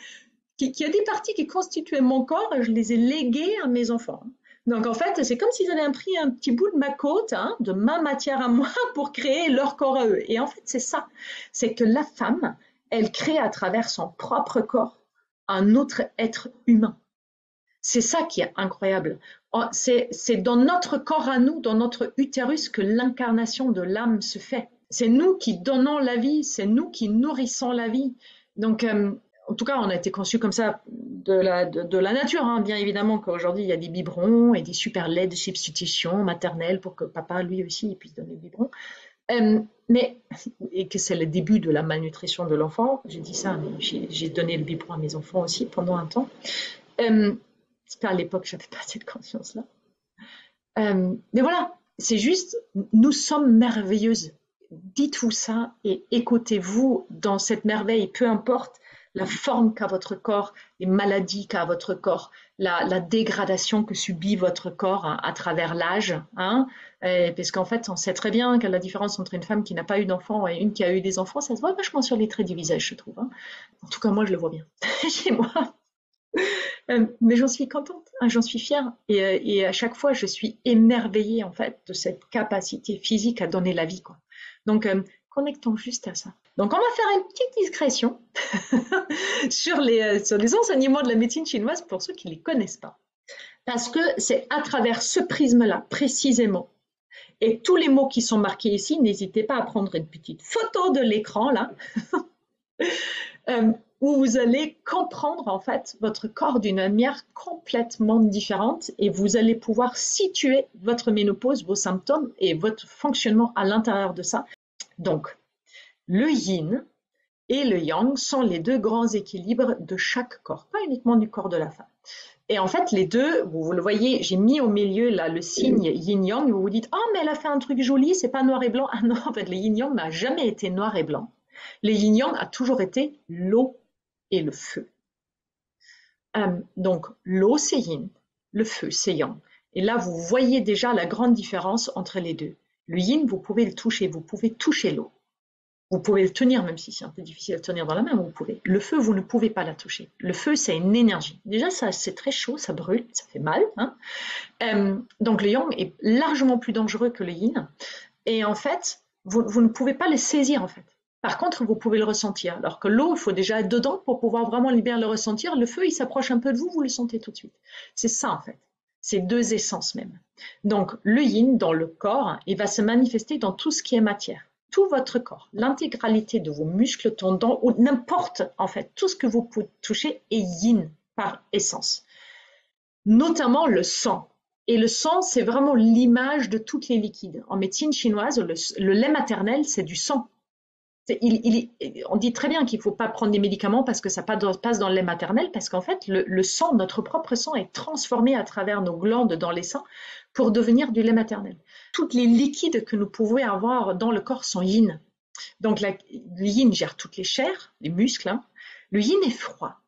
A: qu'il y a des parties qui constituaient mon corps et je les ai léguées à mes enfants. Donc, en fait, c'est comme s'ils avaient pris un petit bout de ma côte, hein, de ma matière à moi, pour créer leur corps à eux. Et en fait, c'est ça. C'est que la femme, elle crée à travers son propre corps un autre être humain. C'est ça qui est incroyable. C'est dans notre corps à nous, dans notre utérus, que l'incarnation de l'âme se fait. C'est nous qui donnons la vie, c'est nous qui nourrissons la vie. Donc, en tout cas, on a été conçus comme ça de la nature. Hein. Bien évidemment qu'aujourd'hui, il y a des biberons et des super laits de substitution maternelle pour que papa, lui aussi, puisse donner le biberon. Et que c'est le début de la malnutrition de l'enfant. J'ai dit ça, mais j'ai donné le biberon à mes enfants aussi pendant un temps. À l'époque, je n'avais pas cette conscience-là. Mais voilà, c'est juste, nous sommes merveilleuses. Dites-vous ça et écoutez-vous dans cette merveille, peu importe la forme qu'a votre corps, les maladies qu'a votre corps, la dégradation que subit votre corps à travers l'âge. Hein, parce qu'en fait, on sait très bien que la différence entre une femme qui n'a pas eu d'enfant et une qui a eu des enfants, ça se voit vachement sur les traits du visage, je trouve. Hein. En tout cas, moi, je le vois bien chez moi. Mais j'en suis contente, hein, j'en suis fière. Et à chaque fois, je suis émerveillée en fait de cette capacité physique à donner la vie, quoi. Donc, connectons juste à ça. Donc, on va faire une petite discrétion sur les enseignements de la médecine chinoise pour ceux qui ne les connaissent pas. Parce que c'est à travers ce prisme-là, précisément, et tous les mots qui sont marqués ici, n'hésitez pas à prendre une petite photo de l'écran, là, où vous allez comprendre en fait votre corps d'une manière complètement différente et vous allez pouvoir situer votre ménopause, vos symptômes et votre fonctionnement à l'intérieur de ça. Donc, le yin et le yang sont les deux grands équilibres de chaque corps, pas uniquement du corps de la femme. Et en fait, les deux, vous le voyez, j'ai mis au milieu là le signe yin-yang et vous vous dites, oh, mais elle a fait un truc joli, c'est pas noir et blanc. Ah non, en fait, le yin-yang n'a jamais été noir et blanc. Le yin-yang a toujours été l'eau et le feu. Donc, l'eau, c'est yin, le feu, c'est yang. Et là, vous voyez déjà la grande différence entre les deux. Le yin, vous pouvez le toucher, vous pouvez toucher l'eau. Vous pouvez le tenir, même si c'est un peu difficile à tenir dans la main, vous pouvez. Le feu, vous ne pouvez pas la toucher. Le feu, c'est une énergie. Déjà, ça, c'est très chaud, ça brûle, ça fait mal. Hein. Donc, le yang est largement plus dangereux que le yin. Et en fait, vous ne pouvez pas le saisir, en fait. Par contre, vous pouvez le ressentir. Alors que l'eau, il faut déjà être dedans pour pouvoir vraiment bien le ressentir. Le feu, il s'approche un peu de vous, vous le sentez tout de suite. C'est ça, en fait. C'est deux essences même. Donc, le yin, dans le corps, il va se manifester dans tout ce qui est matière. Tout votre corps, l'intégralité de vos muscles, tendons, ou n'importe, en fait, tout ce que vous pouvez toucher est yin par essence. Notamment le sang. Et le sang, c'est vraiment l'image de tous les liquides. En médecine chinoise, le lait maternel, c'est du sang. On dit très bien qu'il ne faut pas prendre des médicaments parce que ça passe dans le lait maternel, parce qu'en fait, le sang, notre propre sang, est transformé à travers nos glandes dans les seins pour devenir du lait maternel. Tous les liquides que nous pouvons avoir dans le corps sont yin. Donc, le yin gère toutes les chairs, les muscles. Hein. Le yin est froid.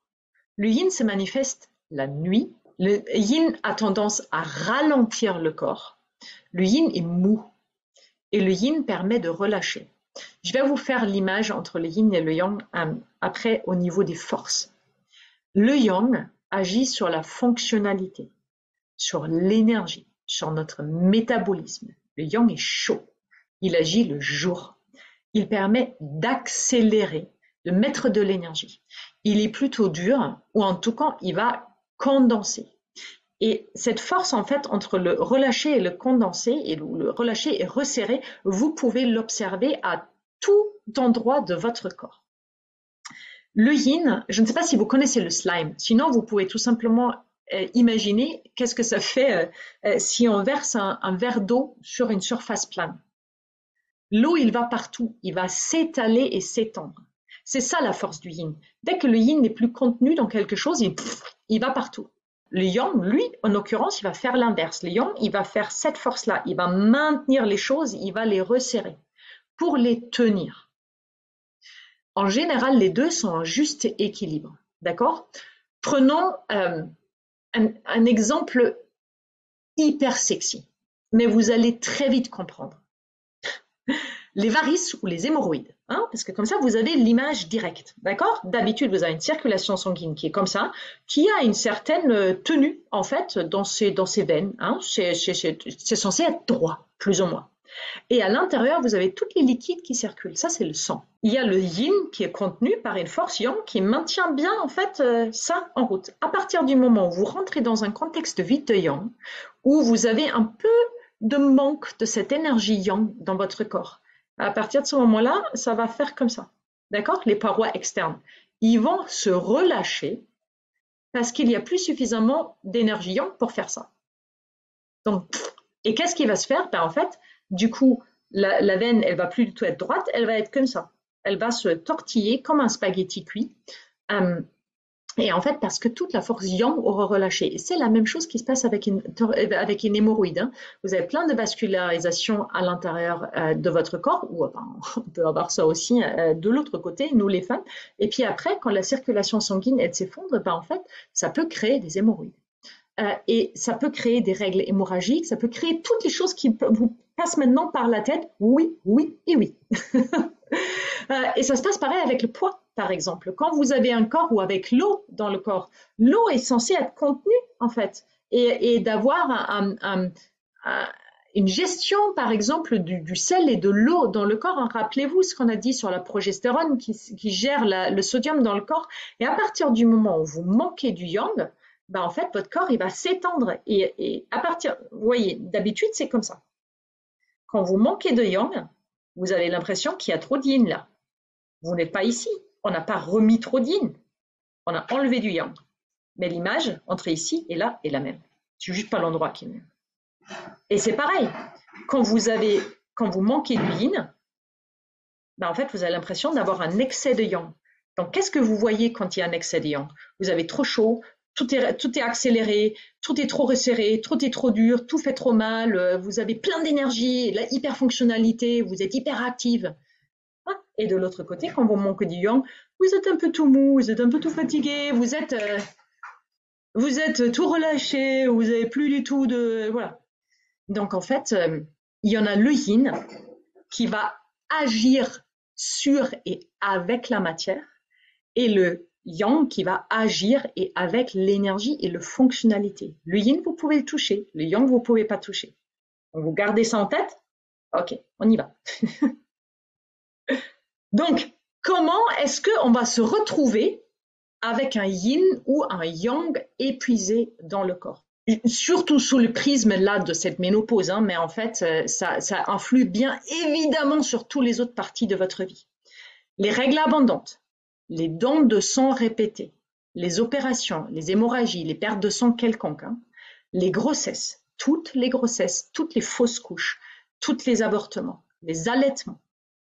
A: Le yin se manifeste la nuit. Le yin a tendance à ralentir le corps. Le yin est mou. Et le yin permet de relâcher. Je vais vous faire l'image entre le yin et le yang après au niveau des forces. Le yang agit sur la fonctionnalité, sur l'énergie, sur notre métabolisme. Le yang est chaud. Il agit le jour. Il permet d'accélérer, de mettre de l'énergie. Il est plutôt dur, ou en tout cas, il va condenser. Et cette force, en fait, entre le relâcher et le condenser, et le relâcher et resserrer, vous pouvez l'observer à tout endroit de votre corps. Le yin, je ne sais pas si vous connaissez le slime, sinon vous pouvez tout simplement imaginer qu'est-ce que ça fait si on verse un verre d'eau sur une surface plane. L'eau, il va partout, il va s'étaler et s'étendre. C'est ça la force du yin. Dès que le yin n'est plus contenu dans quelque chose, il va partout. Le yang, lui, en l'occurrence, il va faire l'inverse. Le yang, il va faire cette force-là. Il va maintenir les choses, il va les resserrer pour les tenir. En général, les deux sont en juste équilibre. D'accord? Prenons un exemple hyper sexy, mais vous allez très vite comprendre. Les varices ou les hémorroïdes, hein, parce que comme ça, vous avez l'image directe, d'accord? D'habitude, vous avez une circulation sanguine qui est comme ça, qui a une certaine tenue, en fait, dans ses veines, hein, c'est censé être droit, plus ou moins. Et à l'intérieur, vous avez tous les liquides qui circulent, ça c'est le sang. Il y a le yin qui est contenu par une force yang qui maintient bien, en fait, ça en route. À partir du moment où vous rentrez dans un contexte vide de yang, où vous avez un peu de manque de cette énergie yang dans votre corps, à partir de ce moment-là, ça va faire comme ça. D'accord? Les parois externes. Ils vont se relâcher parce qu'il n'y a plus suffisamment d'énergie yang pour faire ça. Donc, et qu'est-ce qui va se faire? Ben, en fait, du coup, la veine, elle va plus du tout être droite, elle va être comme ça. Elle va se tortiller comme un spaghetti cuit. Et en fait, parce que toute la force yang aura relâché. Et c'est la même chose qui se passe avec une hémorroïde. Hein. Vous avez plein de vascularisation à l'intérieur de votre corps, ou enfin, on peut avoir ça aussi de l'autre côté, nous les femmes. Et puis après, quand la circulation sanguine elle s'effondre, ben, en fait, ça peut créer des hémorroïdes. Et ça peut créer des règles hémorragiques, ça peut créer toutes les choses qui vous passent maintenant par la tête. Oui, oui et oui. Et ça se passe pareil avec le poids. Par exemple, quand vous avez un corps ou avec l'eau dans le corps, l'eau est censée être contenue en fait et d'avoir une gestion par exemple du sel et de l'eau dans le corps. Rappelez-vous ce qu'on a dit sur la progestérone qui gère le sodium dans le corps. Et à partir du moment où vous manquez du yang, ben en fait votre corps il va s'étendre et à partir, vous voyez, d'habitude c'est comme ça. Quand vous manquez de yang, vous avez l'impression qu'il y a trop de yin là. Vous n'êtes pas ici. On n'a pas remis trop de yin, on a enlevé du yang. Mais l'image entre ici et là est la même. C'est juste pas l'endroit qui est le même. Et c'est pareil, quand vous manquez du yin, ben en fait vous avez l'impression d'avoir un excès de yang. Donc qu'est-ce que vous voyez quand il y a un excès de yang? Vous avez trop chaud, tout est accéléré, tout est trop resserré, tout est trop dur, tout fait trop mal, vous avez plein d'énergie, la hyperfonctionnalité, vous êtes hyperactive. Hein. Et de l'autre côté, quand vous manquez du yang, vous êtes un peu tout mou, vous êtes un peu tout fatigué, vous êtes tout relâché, vous avez plus du tout de... Voilà. Donc en fait, il y en a le yin qui va agir sur et avec la matière et le yang qui va agir et avec l'énergie et le fonctionnalité. Le yin, vous pouvez le toucher, le yang, vous pouvez pas toucher. Donc, vous gardez ça en tête? Ok, on y va. Donc, comment est-ce qu'on va se retrouver avec un yin ou un yang épuisé dans le corps? Surtout sous le prisme là de cette ménopause, hein, mais en fait, ça influe bien évidemment sur toutes les autres parties de votre vie. Les règles abondantes, les dons de sang répétés, les opérations, les hémorragies, les pertes de sang quelconques, hein, les grossesses, toutes les fausses couches, tous les avortements, les allaitements,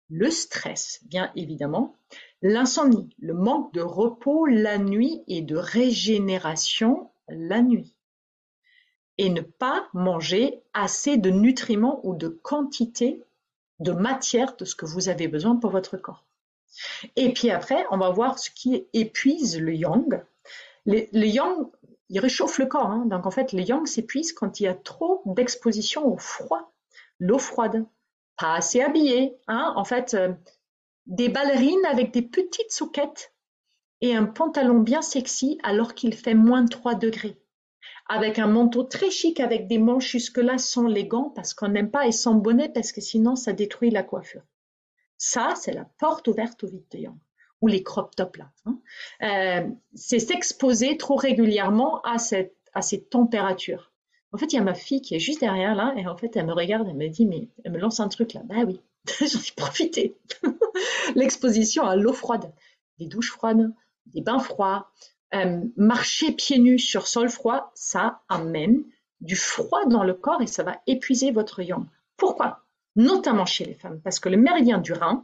A: le stress, bien évidemment, l'insomnie, le manque de repos la nuit et de régénération la nuit. Et ne pas manger assez de nutriments ou de quantité de matière de ce que vous avez besoin pour votre corps. Et puis après, on va voir ce qui épuise le yang. Le yang, il réchauffe le corps. Hein. Donc en fait, le yang s'épuise quand il y a trop d'exposition au froid, l'eau froide, pas assez habillé. Hein. En fait, des ballerines avec des petites souquettes et un pantalon bien sexy alors qu'il fait moins de 3 degrés. Avec un manteau très chic avec des manches jusque-là sans les gants parce qu'on n'aime pas et sans bonnet parce que sinon ça détruit la coiffure. Ça, c'est la porte ouverte au vide de yang ou les crop tops là. Hein. C'est s'exposer trop régulièrement à ces températures. En fait, il y a ma fille qui est juste derrière là et en fait, elle me regarde, elle me dit, mais elle me lance un truc là. Bah oui, j'en ai profité. L'exposition à l'eau froide, des douches froides, des bains froids, marcher pieds nus sur sol froid, ça amène du froid dans le corps et ça va épuiser votre yang. Pourquoi? Notamment chez les femmes, parce que le méridien du rein,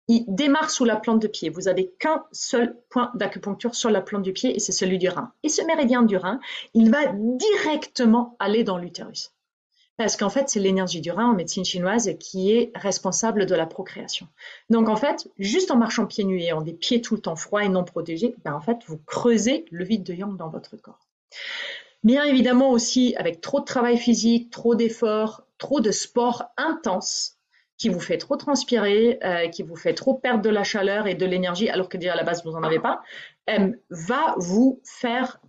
A: il démarre sous la plante de pied. Vous n'avez qu'un seul point d'acupuncture sur la plante du pied et c'est celui du rein. Et ce méridien du rein, il va directement aller dans l'utérus. Parce qu'en fait, c'est l'énergie du rein en médecine chinoise qui est responsable de la procréation. Donc en fait, juste en marchant pieds nus et en des pieds tout le temps froids et non protégés, ben en fait, vous creusez le vide de yang dans votre corps. Bien évidemment aussi, avec trop de travail physique, trop d'efforts, trop de sport intense, qui vous fait trop transpirer, qui vous fait trop perdre de la chaleur et de l'énergie, alors que déjà à la base vous n'en avez pas, va vous faire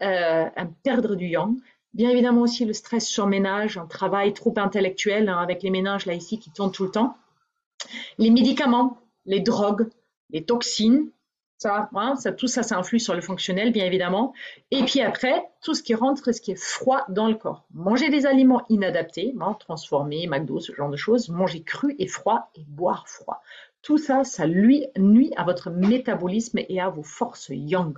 A: perdre du yang. Bien évidemment aussi le stress sur ménage, un travail trop intellectuel hein, avec les méninges là ici qui tournent tout le temps. Les médicaments, les drogues, les toxines, ça, tout ça, ça influe sur le fonctionnel, bien évidemment. Et puis après, tout ce qui rentre, ce qui est froid dans le corps. Manger des aliments inadaptés, transformés, McDo, ce genre de choses, manger cru et froid et boire froid. Tout ça, ça lui nuit à votre métabolisme et à vos forces yang.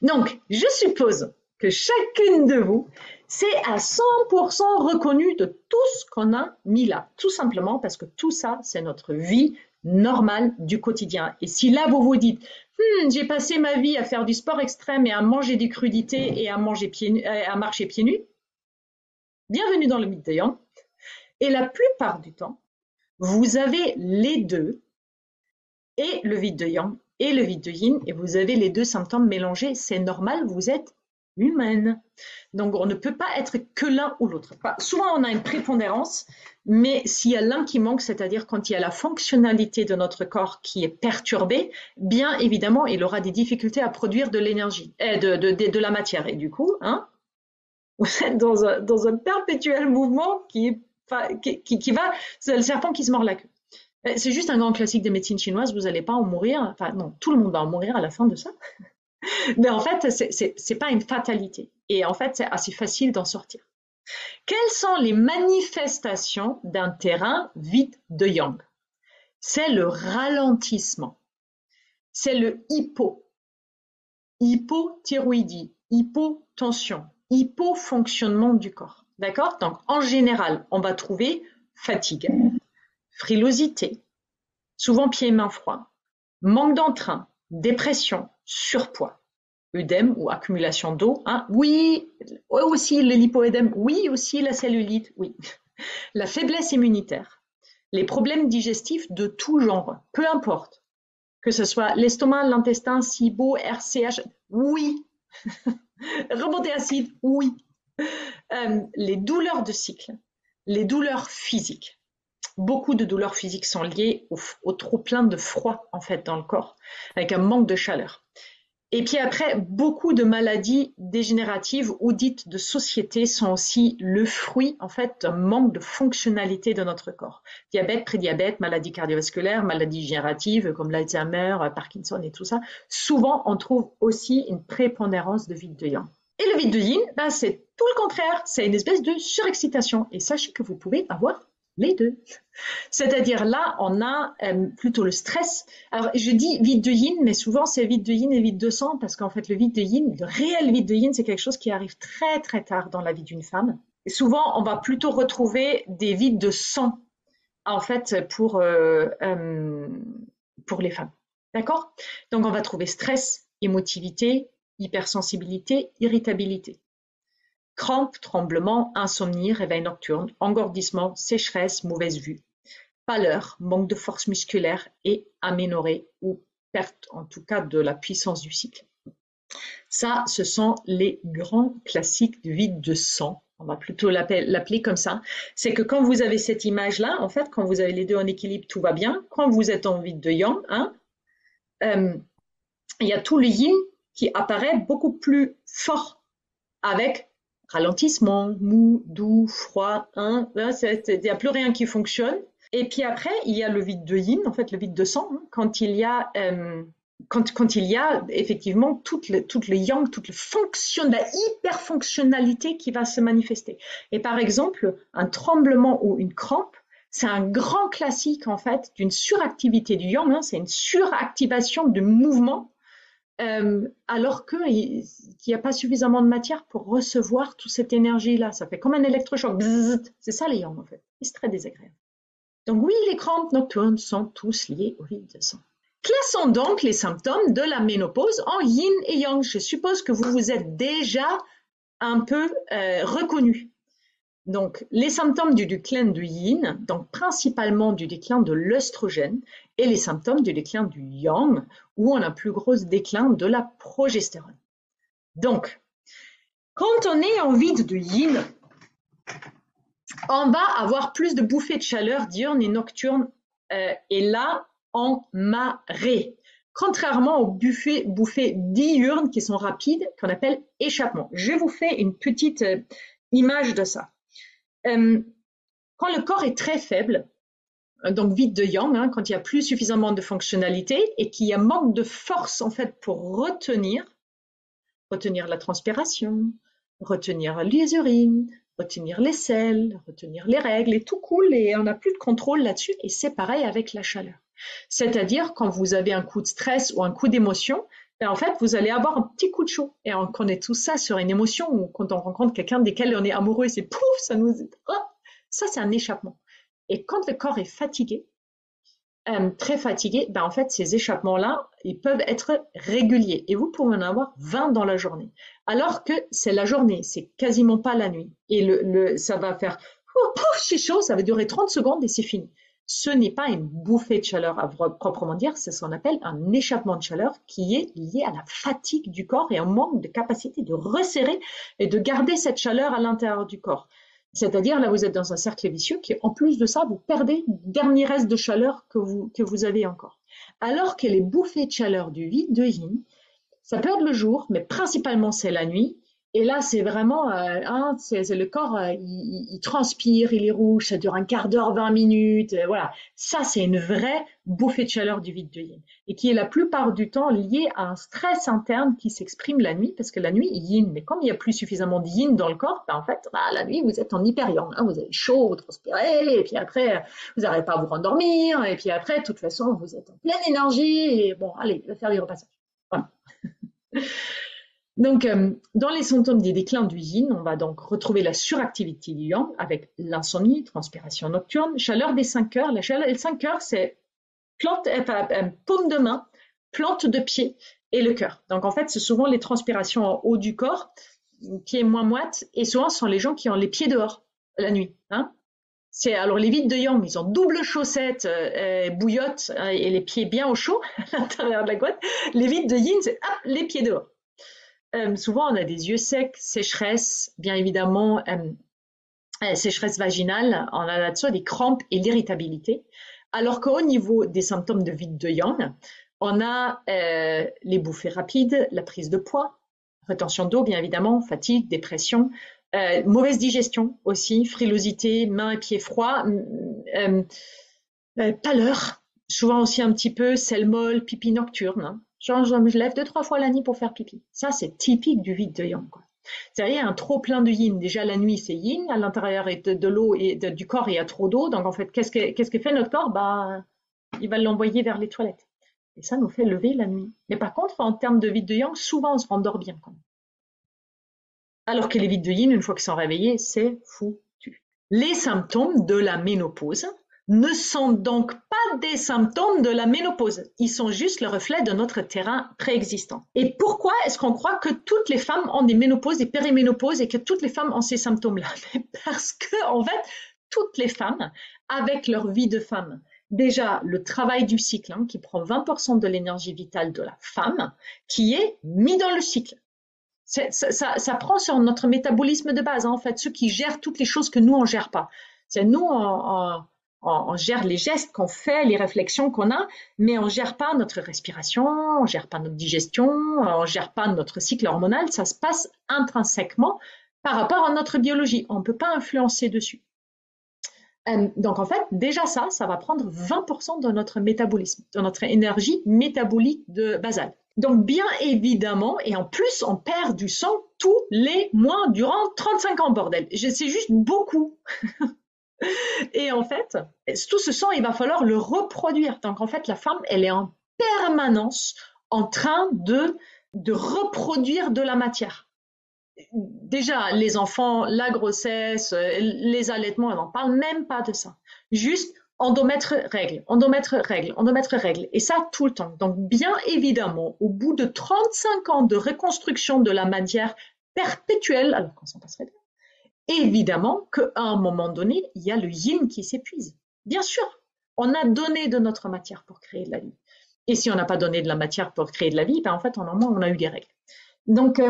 A: Donc, je suppose que chacune de vous, c'est à 100% reconnu de tout ce qu'on a mis là. Tout simplement parce que tout ça, c'est notre vie normale du quotidien. Et si là, vous vous dites, j'ai passé ma vie à faire du sport extrême et à manger des crudités et à marcher pieds nus, bienvenue dans le mythe de yang. Et la plupart du temps, vous avez les deux, et le vide de yang et le vide de yin, et vous avez les deux symptômes mélangés. C'est normal, vous êtes humaine. Donc, on ne peut pas être que l'un ou l'autre. Souvent, on a une prépondérance, mais s'il y a l'un qui manque, c'est-à-dire quand il y a la fonctionnalité de notre corps qui est perturbée, bien évidemment, il aura des difficultés à produire de l'énergie, de la matière. Et du coup, vous êtes dans un perpétuel mouvement qui va, c'est le serpent qui se mord la queue. C'est juste un grand classique des médecines chinoises, vous n'allez pas en mourir, enfin non, tout le monde va en mourir à la fin de ça. Mais en fait, c'est pas une fatalité. Et en fait, c'est assez facile d'en sortir. Quelles sont les manifestations d'un terrain vide de yang? C'est le ralentissement. C'est le hypothyroïdie, hypotension, hypofonctionnement du corps. D'accord? Donc, en général, on va trouver fatigue, frilosité, souvent pieds et mains froids, manque d'entrain, dépression, surpoids, œdème ou accumulation d'eau, hein. Oui, aussi le lipoœdème, oui, aussi la cellulite, oui. La faiblesse immunitaire, les problèmes digestifs de tout genre, peu importe, que ce soit l'estomac, l'intestin, SIBO, RCH, oui. Remontée acide, oui. Les douleurs de cycle, les douleurs physiques. Beaucoup de douleurs physiques sont liées au trop plein de froid en fait dans le corps, avec un manque de chaleur. Et puis après, beaucoup de maladies dégénératives ou dites de société sont aussi le fruit en fait d'un manque de fonctionnalité de notre corps. Diabète, prédiabète, maladies cardiovasculaires, maladies dégénératives comme l'Alzheimer, Parkinson et tout ça. Souvent, on trouve aussi une prépondérance de vide de yang. Et le vide de yin, ben, c'est tout le contraire. C'est une espèce de surexcitation. Et sachez que vous pouvez avoir les deux. C'est-à-dire là, on a plutôt le stress. Alors, je dis vide de yin, mais souvent c'est vide de yin et vide de sang, parce qu'en fait, le vide de yin, le réel vide de yin, c'est quelque chose qui arrive très très tard dans la vie d'une femme. Et souvent, on va plutôt retrouver des vides de sang, en fait, pour les femmes. D'accord? Donc, on va trouver stress, émotivité, hypersensibilité, irritabilité. Crampes, tremblements, insomnie, réveil nocturne, engourdissement, sécheresse, mauvaise vue, pâleur, manque de force musculaire et aménorrhée ou perte en tout cas de la puissance du cycle. Ça, ce sont les grands classiques du vide de sang. On va plutôt l'appeler comme ça. C'est que quand vous avez cette image-là, en fait, quand vous avez les deux en équilibre, tout va bien. Quand vous êtes en vide de yang, hein, il y a tout le yin qui apparaît beaucoup plus fort avec ralentissement, mou, doux, froid, hein, il n'y a plus rien qui fonctionne. Et puis après, il y a le vide de yin, en fait le vide de sang, hein, quand il y a effectivement tout le yang, toute la hyperfonctionnalité qui va se manifester. Et par exemple, un tremblement ou une crampe, c'est un grand classique en fait d'une suractivité du yang, hein, c'est une suractivation du mouvement. Alors qu'il n'y a pas suffisamment de matière pour recevoir toute cette énergie-là. Ça fait comme un électrochoc. C'est ça les yang en fait. C'est très désagréable. Donc oui, les crampes nocturnes sont tous liés au vide de sang. Classons donc les symptômes de la ménopause en yin et yang. Je suppose que vous vous êtes déjà un peu reconnus. Donc, les symptômes du déclin du yin, donc principalement du déclin de l'œstrogène, et les symptômes du déclin du yang, où on a un plus gros déclin de la progestérone. Donc, quand on est en vide de yin, on va avoir plus de bouffées de chaleur diurnes et nocturnes, et là, en marée. Contrairement aux bouffées diurnes qui sont rapides, qu'on appelle échappement. Je vous fais une petite image de ça. Quand le corps est très faible, donc vide de yang, hein, quand il n'y a plus suffisamment de fonctionnalité et qu'il y a manque de force en fait pour retenir la transpiration, retenir les urines, retenir les selles, retenir les règles, et tout coule et on n'a plus de contrôle là-dessus. Et c'est pareil avec la chaleur. C'est-à-dire quand vous avez un coup de stress ou un coup d'émotion, ben en fait, vous allez avoir un petit coup de chaud. Et on connaît tout ça sur une émotion, ou quand on rencontre quelqu'un desquels on est amoureux, c'est pouf, ça nous... Oh, ça, c'est un échappement. Et quand le corps est fatigué, très fatigué, ben en fait, ces échappements-là, ils peuvent être réguliers. Et vous pouvez en avoir 20 dans la journée. Alors que c'est la journée, c'est quasiment pas la nuit. Et ça va faire, oh, pouf, c'est chaud, ça va durer 30 secondes et c'est fini. Ce n'est pas une bouffée de chaleur à proprement dire, c'est ce qu'on appelle un échappement de chaleur qui est lié à la fatigue du corps et un manque de capacité de resserrer et de garder cette chaleur à l'intérieur du corps. C'est-à-dire, là, vous êtes dans un cercle vicieux qui, en plus de ça, vous perdez le dernier reste de chaleur que vous avez encore. Alors que les bouffées de chaleur du vide de yin, ça peut être le jour, mais principalement c'est la nuit. Et là, c'est vraiment, c'est le corps, il transpire, il est rouge, ça dure un quart d'heure, 20 minutes, voilà. Ça, c'est une vraie bouffée de chaleur du vide de yin. Et qui est la plupart du temps liée à un stress interne qui s'exprime la nuit, parce que la nuit, yin. Mais comme il n'y a plus suffisamment de yin dans le corps, ben en fait, la nuit, vous êtes en hyper-yang, hein, vous avez chaud, vous transpirez, et puis après, vous n'arrivez pas à vous rendormir, et puis après, de toute façon, vous êtes en pleine énergie, et bon, allez, on va faire les repassages. Voilà. Donc, dans les symptômes des déclins du yin, on va donc retrouver la suractivité du yang avec l'insomnie, transpiration nocturne, chaleur des 5 heures. La chaleur des 5 heures, c'est paume de main, plante de pied. et le cœur. Donc en fait, c'est souvent les transpirations en haut du corps, pieds moins moites, et souvent ce sont les gens qui ont les pieds dehors la nuit. Hein. C'est alors les vides de Yang, ils ont double chaussette bouillotte et les pieds bien au chaud à l'intérieur de la couette. Les vides de Yin, c'est hop, les pieds dehors. Souvent, on a des yeux secs, sécheresse, bien évidemment, sécheresse vaginale, on a là-dessus des crampes et l'irritabilité. Alors qu'au niveau des symptômes de vide de Yang, on a les bouffées rapides, la prise de poids, rétention d'eau, bien évidemment, fatigue, dépression, mauvaise digestion aussi, frilosité, mains et pieds froids, pâleur, souvent aussi un petit peu, selle molle, pipi nocturne. Hein. Genre, je me lève 2-3 fois la nuit pour faire pipi. Ça, c'est typique du vide de Yang. Quoi. C'est-à-dire, il y a un trop plein de yin. Déjà, la nuit, c'est yin. À l'intérieur de l'eau et du corps, il y a trop d'eau. Donc, en fait, qu'est-ce que fait notre corps? Bah, il va l'envoyer vers les toilettes. Et ça nous fait lever la nuit. Mais par contre, en termes de vide de yang, souvent, on se rendort bien. Quand même. Alors que les vides de yin, une fois qu'ils sont réveillés, c'est foutu. Les symptômes de la ménopause ne sont donc pas des symptômes de la ménopause. Ils sont juste le reflet de notre terrain préexistant. Et pourquoi est-ce qu'on croit que toutes les femmes ont des ménopauses, des périménopauses et que toutes les femmes ont ces symptômes-là? Parce que, en fait, toutes les femmes, avec leur vie de femme, déjà le travail du cycle, hein, qui prend 20% de l'énergie vitale de la femme, qui est mis dans le cycle. Ça prend sur notre métabolisme de base, hein, en fait, ceux qui gèrent toutes les choses que nous, on ne gère pas. C'est nous, on gère les gestes qu'on fait, les réflexions qu'on a, mais on ne gère pas notre respiration, on ne gère pas notre digestion, on ne gère pas notre cycle hormonal. Ça se passe intrinsèquement par rapport à notre biologie. On ne peut pas influencer dessus. Donc en fait, déjà ça va prendre 20% de notre métabolisme, de notre énergie métabolique de basale. Donc bien évidemment, et en plus on perd du sang tous les mois durant 35 ans, bordel. C'est juste beaucoup. Et en fait, tout ce sang, il va falloir le reproduire. Donc en fait, la femme, elle est en permanence en train de reproduire de la matière. Déjà, les enfants, la grossesse, les allaitements, on n'en parle même pas de ça. Juste endomètre, règle, endomètre, règle, endomètre, règle. Et ça tout le temps. Donc bien évidemment, au bout de 35 ans de reconstruction de la matière perpétuelle, alors qu'on s'en passerait bien, évidemment qu'à un moment donné, il y a le yin qui s'épuise. Bien sûr, on a donné de notre matière pour créer de la vie. Et si on n'a pas donné de la matière pour créer de la vie, ben en fait, en un moment, on a eu des règles. Donc,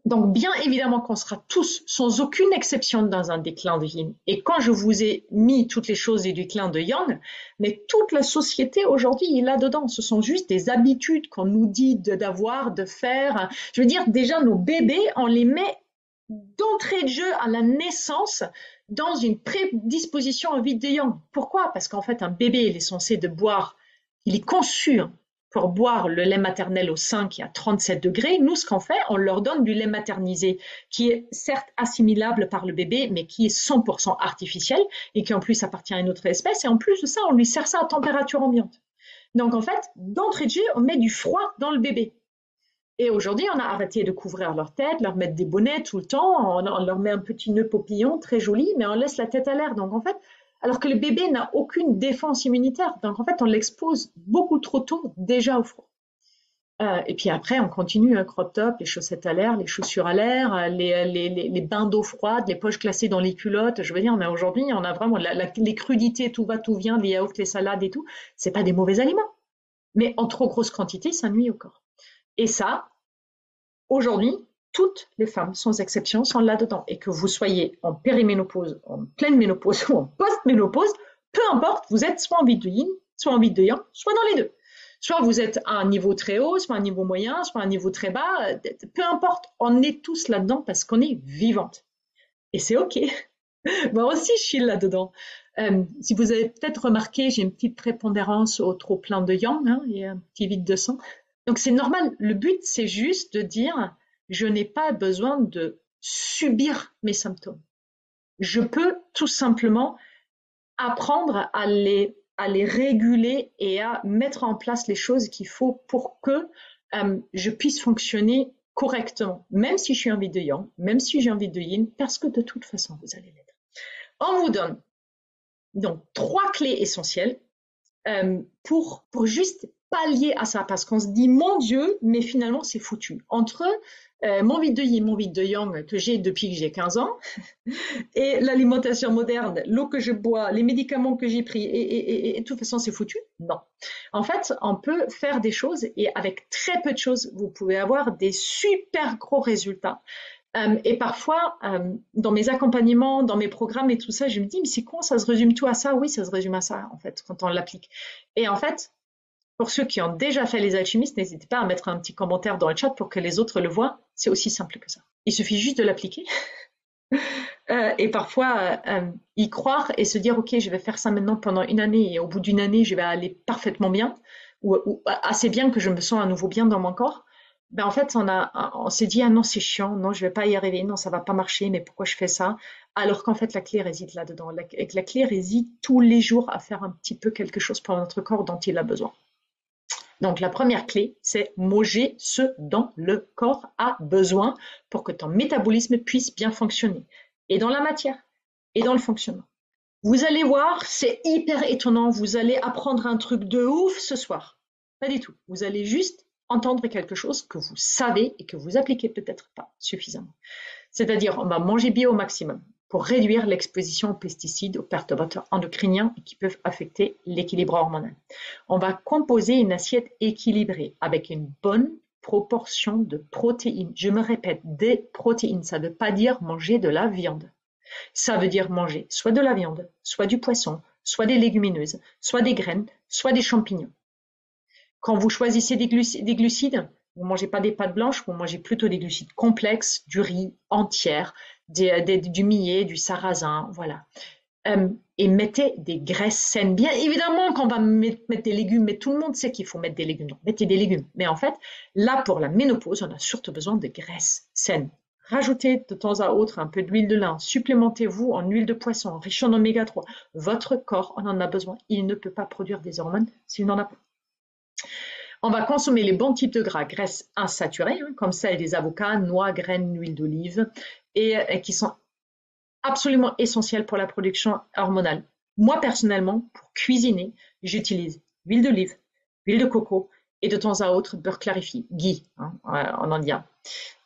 A: bien évidemment qu'on sera tous, sans aucune exception, dans un déclin de yin. Et quand je vous ai mis toutes les choses du déclin de yang, mais toute la société aujourd'hui est là-dedans. Ce sont juste des habitudes qu'on nous dit d'avoir, de faire. Je veux dire, déjà, nos bébés, on les met d'entrée de jeu à la naissance dans une prédisposition au vide de yang. Pourquoi? Parce qu'en fait, un bébé, il est censé de boire, il est conçu pour boire le lait maternel au sein qui est à 37 degrés. Nous, ce qu'on fait, on leur donne du lait maternisé qui est certes assimilable par le bébé, mais qui est 100% artificiel et qui en plus appartient à une autre espèce. Et en plus de ça, on lui sert ça à température ambiante. Donc en fait, d'entrée de jeu, on met du froid dans le bébé. Et aujourd'hui, on a arrêté de couvrir leur tête, leur mettre des bonnets tout le temps, on leur met un petit nœud papillon très joli, mais on laisse la tête à l'air. Donc en fait, alors que le bébé n'a aucune défense immunitaire. Donc en fait, on l'expose beaucoup trop tôt déjà au froid. Et puis après, on continue un crop top, les chaussettes à l'air, les chaussures à l'air, les bains d'eau froide, les poches glacées dans les culottes. Je veux dire, aujourd'hui, on a vraiment les crudités, tout va, tout vient, les yaourts, les salades et tout. C'est pas des mauvais aliments. Mais en trop grosse quantité, ça nuit au corps. Et ça, aujourd'hui, toutes les femmes, sans exception, sont là-dedans. Et que vous soyez en périménopause, en pleine ménopause ou en post-ménopause, peu importe, vous êtes soit en vide de yin, soit en vide de yang, soit dans les deux. Soit vous êtes à un niveau très haut, soit à un niveau moyen, soit à un niveau très bas. Peu importe, on est tous là-dedans parce qu'on est vivante. Et c'est OK. Moi aussi, je suis là-dedans. Si vous avez peut-être remarqué, j'ai une petite prépondérance au trop plein de yang hein, et un petit vide de sang. Donc c'est normal. Le but, c'est juste de dire, je n'ai pas besoin de subir mes symptômes. Je peux tout simplement apprendre à les réguler et à mettre en place les choses qu'il faut pour que je puisse fonctionner correctement, même si je suis en vide de yang, même si j'ai envie de yin, parce que de toute façon, vous allez l'être. On vous donne donc 3 clés essentielles pour juste pallier à ça parce qu'on se dit, mon Dieu, mais finalement, c'est foutu. Entre mon vide de yin, mon vide de yang que j'ai depuis que j'ai 15 ans et l'alimentation moderne, l'eau que je bois, les médicaments que j'ai pris et de toute façon, c'est foutu. Non. En fait, on peut faire des choses et avec très peu de choses, vous pouvez avoir des super gros résultats. Et parfois, dans mes accompagnements, dans mes programmes et tout ça, je me dis, mais c'est con, ça se résume tout à ça? Oui, ça se résume à ça, en fait, quand on l'applique. Et en fait, pour ceux qui ont déjà fait les alchimistes, n'hésitez pas à mettre un petit commentaire dans le chat pour que les autres le voient. C'est aussi simple que ça. Il suffit juste de l'appliquer. Et parfois, y croire et se dire, OK, je vais faire ça maintenant pendant une année et au bout d'une année, je vais aller parfaitement bien ou assez bien que je me sens à nouveau bien dans mon corps. Ben en fait, on s'est dit, ah non, c'est chiant, non, je vais pas y arriver, non, ça va pas marcher, mais pourquoi je fais ça? Alors qu'en fait, la clé réside là-dedans. La clé réside tous les jours à faire un petit peu quelque chose pour notre corps dont il a besoin. Donc la première clé, c'est manger ce dont le corps a besoin pour que ton métabolisme puisse bien fonctionner. Et dans la matière, et dans le fonctionnement. Vous allez voir, c'est hyper étonnant, vous allez apprendre un truc de ouf ce soir. Pas du tout. Vous allez juste entendre quelque chose que vous savez et que vous appliquez peut-être pas suffisamment. C'est-à-dire, on va manger bio au maximum pour réduire l'exposition aux pesticides, aux perturbateurs endocriniens qui peuvent affecter l'équilibre hormonal. On va composer une assiette équilibrée avec une bonne proportion de protéines. Je me répète, des protéines. Ça ne veut pas dire manger de la viande. Ça veut dire manger soit de la viande, soit du poisson, soit des légumineuses, soit des graines, soit des champignons. Quand vous choisissez des glucides, vous ne mangez pas des pâtes blanches, vous mangez plutôt des glucides complexes, du riz entière, du millet, du sarrasin, voilà. Et mettez des graisses saines. Bien évidemment qu'on va mettre des légumes, mais tout le monde sait qu'il faut mettre des légumes. Donc, mettez des légumes. Mais en fait, là, pour la ménopause, on a surtout besoin de graisses saines. Rajoutez de temps à autre un peu d'huile de lin, supplémentez-vous en huile de poisson, riche en oméga 3. Votre corps en a besoin. Il ne peut pas produire des hormones s'il n'en a pas. On va consommer les bons types de gras, graisses insaturées, comme celles des avocats, noix, graines, huile d'olive, et qui sont absolument essentielles pour la production hormonale. Moi, personnellement, pour cuisiner, j'utilise huile d'olive, huile de coco et de temps à autre beurre clarifié, ghee en indien,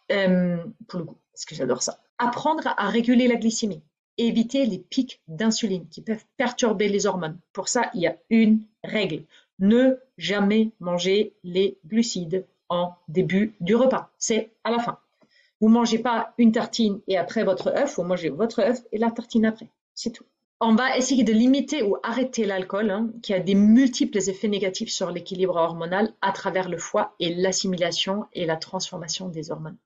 A: pour le goût, parce que j'adore ça. Apprendre à réguler la glycémie, éviter les pics d'insuline qui peuvent perturber les hormones. Pour ça, il y a une règle. Ne jamais manger les glucides en début du repas. C'est à la fin. Vous ne mangez pas une tartine et après votre œuf, vous mangez votre œuf et la tartine après. C'est tout. On va essayer de limiter ou arrêter l'alcool, qui a des multiples effets négatifs sur l'équilibre hormonal à travers le foie et l'assimilation et la transformation des hormones.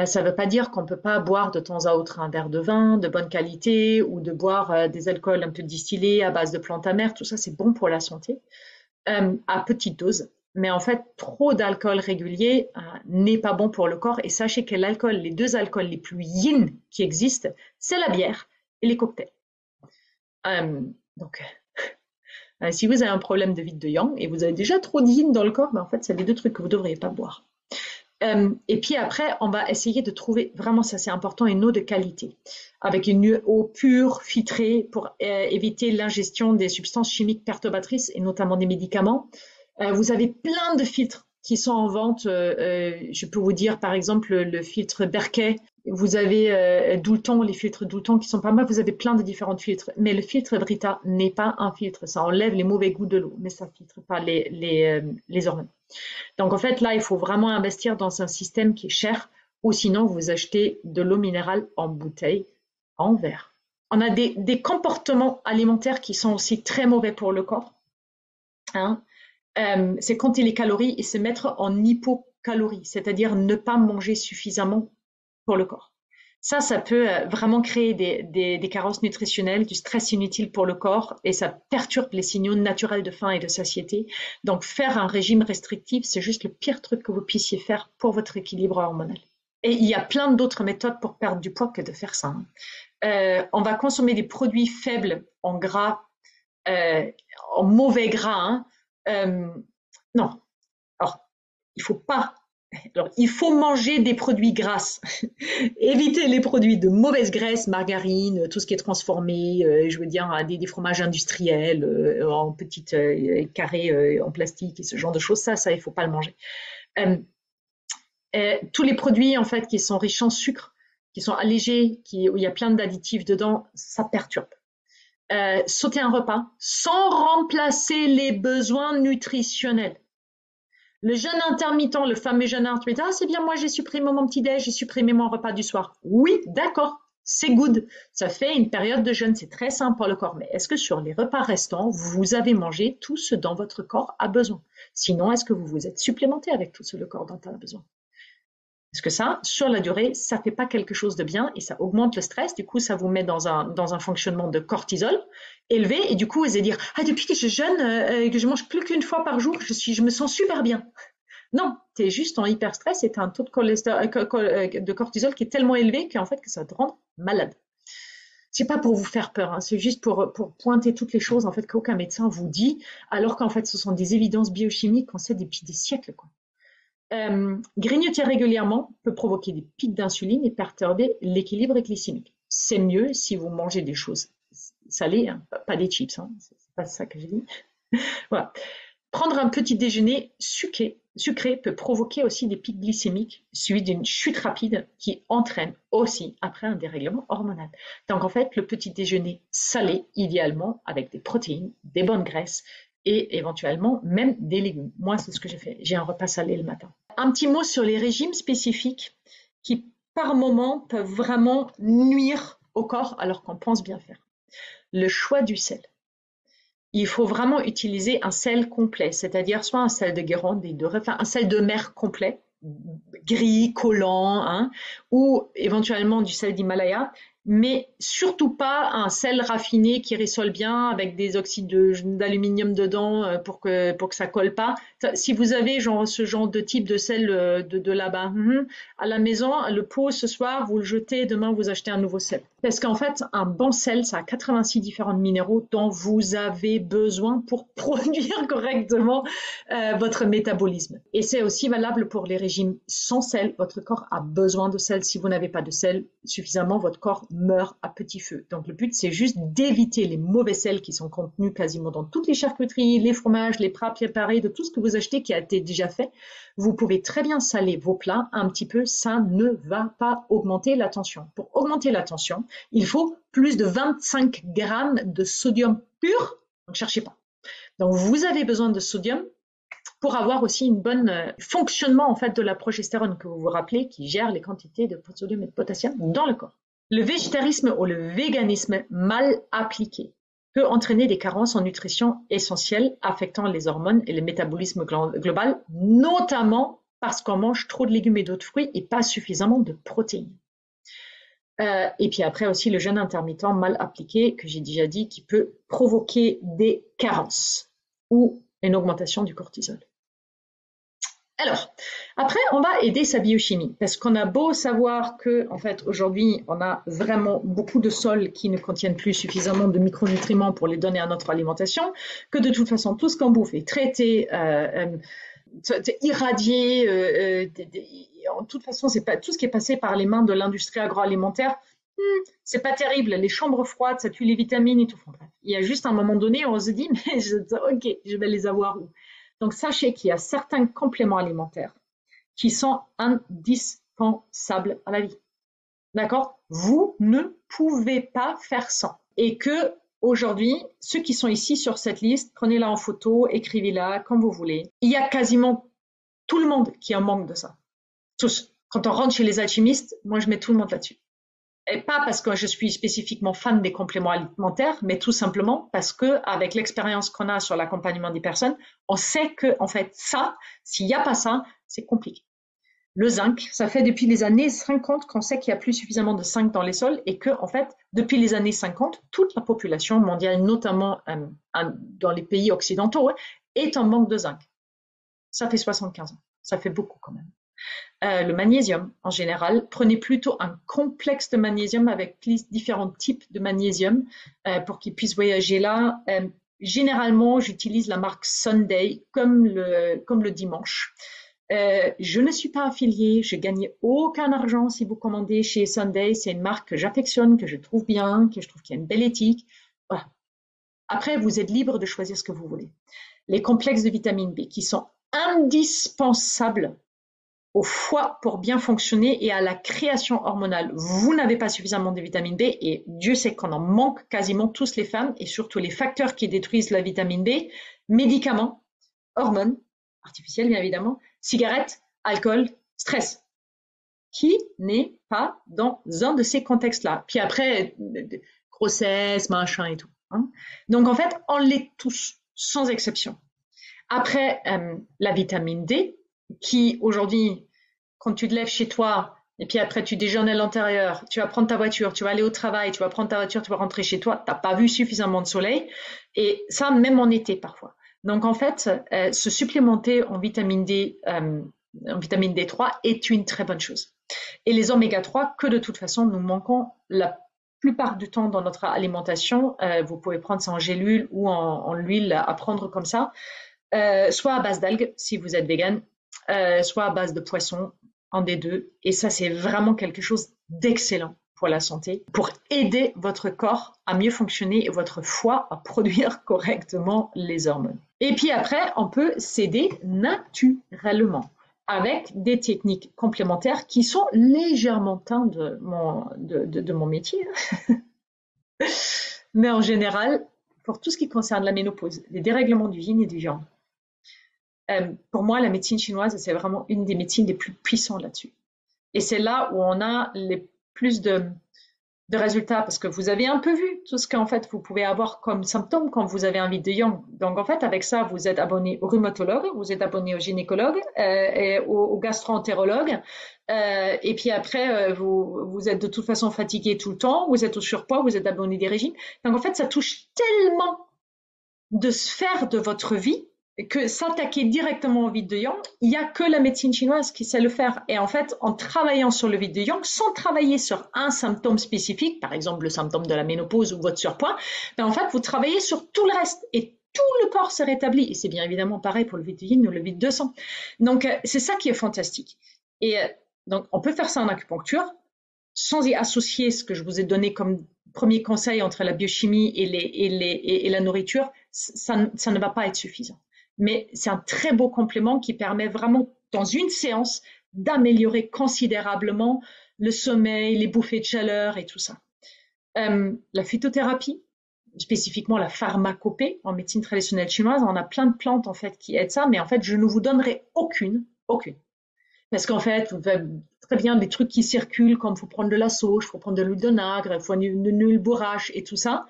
A: Ça ne veut pas dire qu'on ne peut pas boire de temps à autre un verre de vin de bonne qualité ou de boire des alcools un peu distillés à base de plantes amères. Tout ça, c'est bon pour la santé à petite dose. Mais en fait, trop d'alcool régulier n'est pas bon pour le corps. Et sachez que l'alcool, les deux alcools les plus yin qui existent, c'est la bière et les cocktails. Donc, si vous avez un problème de vide de yang et vous avez déjà trop de yin dans le corps, en fait, c'est les deux trucs que vous ne devriez pas boire. Et puis après, on va essayer de trouver, vraiment ça c'est important, une eau de qualité, avec une eau pure, filtrée, pour éviter l'ingestion des substances chimiques perturbatrices et notamment des médicaments. Vous avez plein de filtres qui sont en vente. Je peux vous dire par exemple le filtre Berkey. Vous avez Doulton, les filtres Doulton qui sont pas mal. Vous avez plein de différents filtres. Mais le filtre Brita n'est pas un filtre. Ça enlève les mauvais goûts de l'eau, mais ça filtre pas les hormones. Donc en fait là, il faut vraiment investir dans un système qui est cher ou sinon vous achetez de l'eau minérale en bouteille, en verre. On a des comportements alimentaires qui sont aussi très mauvais pour le corps. C'est compter les calories et se mettre en hypocalorie, c'est-à-dire ne pas manger suffisamment pour le corps. Ça peut vraiment créer des carences nutritionnelles, du stress inutile pour le corps et ça perturbe les signaux naturels de faim et de satiété. Donc faire un régime restrictif, c'est juste le pire truc que vous puissiez faire pour votre équilibre hormonal. Et il y a plein d'autres méthodes pour perdre du poids que de faire ça. On va consommer des produits faibles en gras, en mauvais gras. Non, alors il faut pas Alors, il faut manger des produits gras. Éviter les produits de mauvaise graisse, margarine, tout ce qui est transformé, je veux dire, des fromages industriels en petites carrés en plastique et ce genre de choses. Ça, il faut pas le manger. Euh, tous les produits en fait qui sont riches en sucre, qui sont allégés, où il y a plein d'additifs dedans, ça perturbe. Sauter un repas sans remplacer les besoins nutritionnels. Le jeûne intermittent, le fameux jeûne intermittent, ah c'est bien, moi j'ai supprimé mon petit-déj, j'ai supprimé mon repas du soir. Oui, d'accord, c'est good. Ça fait une période de jeûne, c'est très simple pour le corps. Mais est-ce que sur les repas restants, vous avez mangé tout ce dont votre corps a besoin? Sinon, est-ce que vous vous êtes supplémenté avec tout ce que le corps dont il a besoin? Parce que ça, sur la durée, ça fait pas quelque chose de bien et ça augmente le stress. Du coup, ça vous met dans un fonctionnement de cortisol élevé et du coup, vous allez dire, ah, depuis que je jeûne, que je mange plus qu'une fois par jour, je me sens super bien. Non, tu es juste en hyper stress et tu as un taux de cortisol qui est tellement élevé qu'en fait, que ça te rend malade. C'est pas pour vous faire peur, hein, c'est juste pour pointer toutes les choses en fait qu'aucun médecin vous dit, alors qu'en fait, ce sont des évidences biochimiques qu'on sait depuis des siècles, quoi. Grignoter régulièrement peut provoquer des pics d'insuline et perturber l'équilibre glycémique. C'est mieux si vous mangez des choses salées, hein, pas des chips, hein, c'est pas ça que j'ai dit. Voilà. Prendre un petit déjeuner sucré peut provoquer aussi des pics glycémiques suivis d'une chute rapide qui entraîne aussi après un dérèglement hormonal. Donc en fait, le petit déjeuner salé, idéalement avec des protéines, des bonnes graisses, et éventuellement même des légumes. Moi, c'est ce que j'ai fait. J'ai un repas salé le matin. Un petit mot sur les régimes spécifiques qui, par moment, peuvent vraiment nuire au corps alors qu'on pense bien faire. Le choix du sel. Il faut vraiment utiliser un sel complet, c'est-à-dire soit un sel de Guérande, enfin un sel de mer complet, gris, collant, hein, ou éventuellement du sel d'Himalaya, mais surtout pas un sel raffiné qui rissole bien avec des oxydes d'aluminium dedans pour que ça colle pas. Si vous avez ce genre de type de sel de là-bas à la maison, le pot ce soir, vous le jetez, demain vous achetez un nouveau sel. Parce qu'en fait, un bon sel, ça a 86 différents minéraux dont vous avez besoin pour produire correctement votre métabolisme. Et c'est aussi valable pour les régimes sans sel. Votre corps a besoin de sel. Si vous n'avez pas de sel suffisamment, votre corps meurt à petit feu. Donc le but, c'est juste d'éviter les mauvais sels qui sont contenus quasiment dans toutes les charcuteries, les fromages, les plats préparés, de tout ce que vous achetez qui a été déjà fait. Vous pouvez très bien saler vos plats un petit peu, ça ne va pas augmenter la tension. Pour augmenter la tension, il faut plus de 25 grammes de sodium pur, donc cherchez pas. Donc vous avez besoin de sodium pour avoir aussi une bonne fonctionnement en fait de la progestérone que vous vous rappelez qui gère les quantités de sodium et de potassium dans le corps. Le végétarisme ou le véganisme mal appliqué peut entraîner des carences en nutrition essentielles affectant les hormones et le métabolisme global, notamment parce qu'on mange trop de légumes et d'autres fruits et pas suffisamment de protéines. Et puis après aussi le jeûne intermittent mal appliqué, que j'ai déjà dit, qui peut provoquer des carences ou une augmentation du cortisol. Alors, après, on va aider sa biochimie, parce qu'on a beau savoir que, en fait, aujourd'hui, on a vraiment beaucoup de sols qui ne contiennent plus suffisamment de micronutriments pour les donner à notre alimentation, que de toute façon, tout ce qu'on bouffe est traité, irradié, en toute façon, c'est pas tout ce qui est passé par les mains de l'industrie agroalimentaire. C'est pas terrible, les chambres froides, ça tue les vitamines et tout. Bref, il y a juste un moment donné, on se dit, mais ok, je vais les avoir où? Donc, sachez qu'il y a certains compléments alimentaires qui sont indispensables à la vie. D'accord? Vous ne pouvez pas faire sans. Et que, aujourd'hui, ceux qui sont ici sur cette liste, prenez-la en photo, écrivez-la comme vous voulez. Il y a quasiment tout le monde qui en manque de ça. Tous. Quand on rentre chez les alchimistes, moi, je mets tout le monde là-dessus. Et pas parce que je suis spécifiquement fan des compléments alimentaires, mais tout simplement parce que, avec l'expérience qu'on a sur l'accompagnement des personnes, on sait que, en fait, ça, s'il n'y a pas ça, c'est compliqué. Le zinc, ça fait depuis les années 50 qu'on sait qu'il n'y a plus suffisamment de zinc dans les sols et que, en fait, depuis les années 50, toute la population mondiale, notamment dans les pays occidentaux, est en manque de zinc. Ça fait 75 ans. Ça fait beaucoup quand même. Le magnésium, en général, prenez plutôt un complexe de magnésium avec différents types de magnésium pour qu'il puisse voyager là. Généralement, j'utilise la marque Sunday comme le dimanche. Je ne suis pas affiliée, je gagne aucun argent si vous commandez chez Sunday. C'est une marque que j'affectionne, que je trouve bien, que je trouve qu'il y a une belle éthique. Voilà. Après, vous êtes libre de choisir ce que vous voulez. Les complexes de vitamine B qui sont indispensables au foie pour bien fonctionner et à la création hormonale. Vous n'avez pas suffisamment de vitamine B et Dieu sait qu'on en manque quasiment tous les femmes et surtout les facteurs qui détruisent la vitamine B, médicaments, hormones, artificielles bien évidemment, cigarettes, alcool, stress. Qui n'est pas dans un de ces contextes-là? Puis après, grossesse, machin et tout. Hein. Donc en fait, on l'est tous, sans exception. Après, la vitamine D, qui aujourd'hui, quand tu te lèves chez toi, et puis après tu déjeunes à l'intérieur, tu vas prendre ta voiture, tu vas aller au travail, tu vas prendre ta voiture, tu vas rentrer chez toi, tu n'as pas vu suffisamment de soleil, et ça même en été parfois. Donc en fait, se supplémenter en vitamine D3 est une très bonne chose. Et les oméga 3, que de toute façon nous manquons la plupart du temps dans notre alimentation, vous pouvez prendre ça en gélule ou en huile à prendre comme ça. Soit à base d'algues si vous êtes vegan, soit à base de poisson, un des deux. Et ça, c'est vraiment quelque chose d'excellent pour la santé, pour aider votre corps à mieux fonctionner et votre foie à produire correctement les hormones. Et puis après, on peut s'aider naturellement avec des techniques complémentaires qui sont légèrement teintes de mon métier. Mais en général, pour tout ce qui concerne la ménopause, les dérèglements du yin et du yang, pour moi, la médecine chinoise, c'est vraiment une des médecines les plus puissantes là-dessus. Et c'est là où on a les plus de résultats, parce que vous avez un peu vu tout ce qu'en fait vous pouvez avoir comme symptômes quand vous avez un vide de yang. Donc en fait, avec ça, vous êtes abonné au rhumatologue, vous êtes abonné au gynécologue, et au gastro-entérologue, et puis après, vous êtes de toute façon fatigué tout le temps, vous êtes au surpoids, vous êtes abonné des régimes. Donc en fait, ça touche tellement de sphères de votre vie que s'attaquer directement au vide de yang, il n'y a que la médecine chinoise qui sait le faire. Et en fait, en travaillant sur le vide de yang, sans travailler sur un symptôme spécifique, par exemple le symptôme de la ménopause ou votre surpoids, ben en fait, vous travaillez sur tout le reste et tout le corps se rétablit. Et c'est bien évidemment pareil pour le vide de yin ou le vide de sang. Donc, c'est ça qui est fantastique. Et donc, on peut faire ça en acupuncture sans y associer ce que je vous ai donné comme premier conseil entre la biochimie et la nourriture, ça ne va pas être suffisant. Mais c'est un très beau complément qui permet vraiment, dans une séance, d'améliorer considérablement le sommeil, les bouffées de chaleur et tout ça. La phytothérapie, spécifiquement la pharmacopée en médecine traditionnelle chinoise, on a plein de plantes en fait qui aident ça, mais en fait je ne vous donnerai aucune. Parce qu'en fait, vous faites très bien des trucs qui circulent, comme il faut prendre de la sauge, il faut prendre de l'huile de nacre, il faut une huile bourrache et tout ça.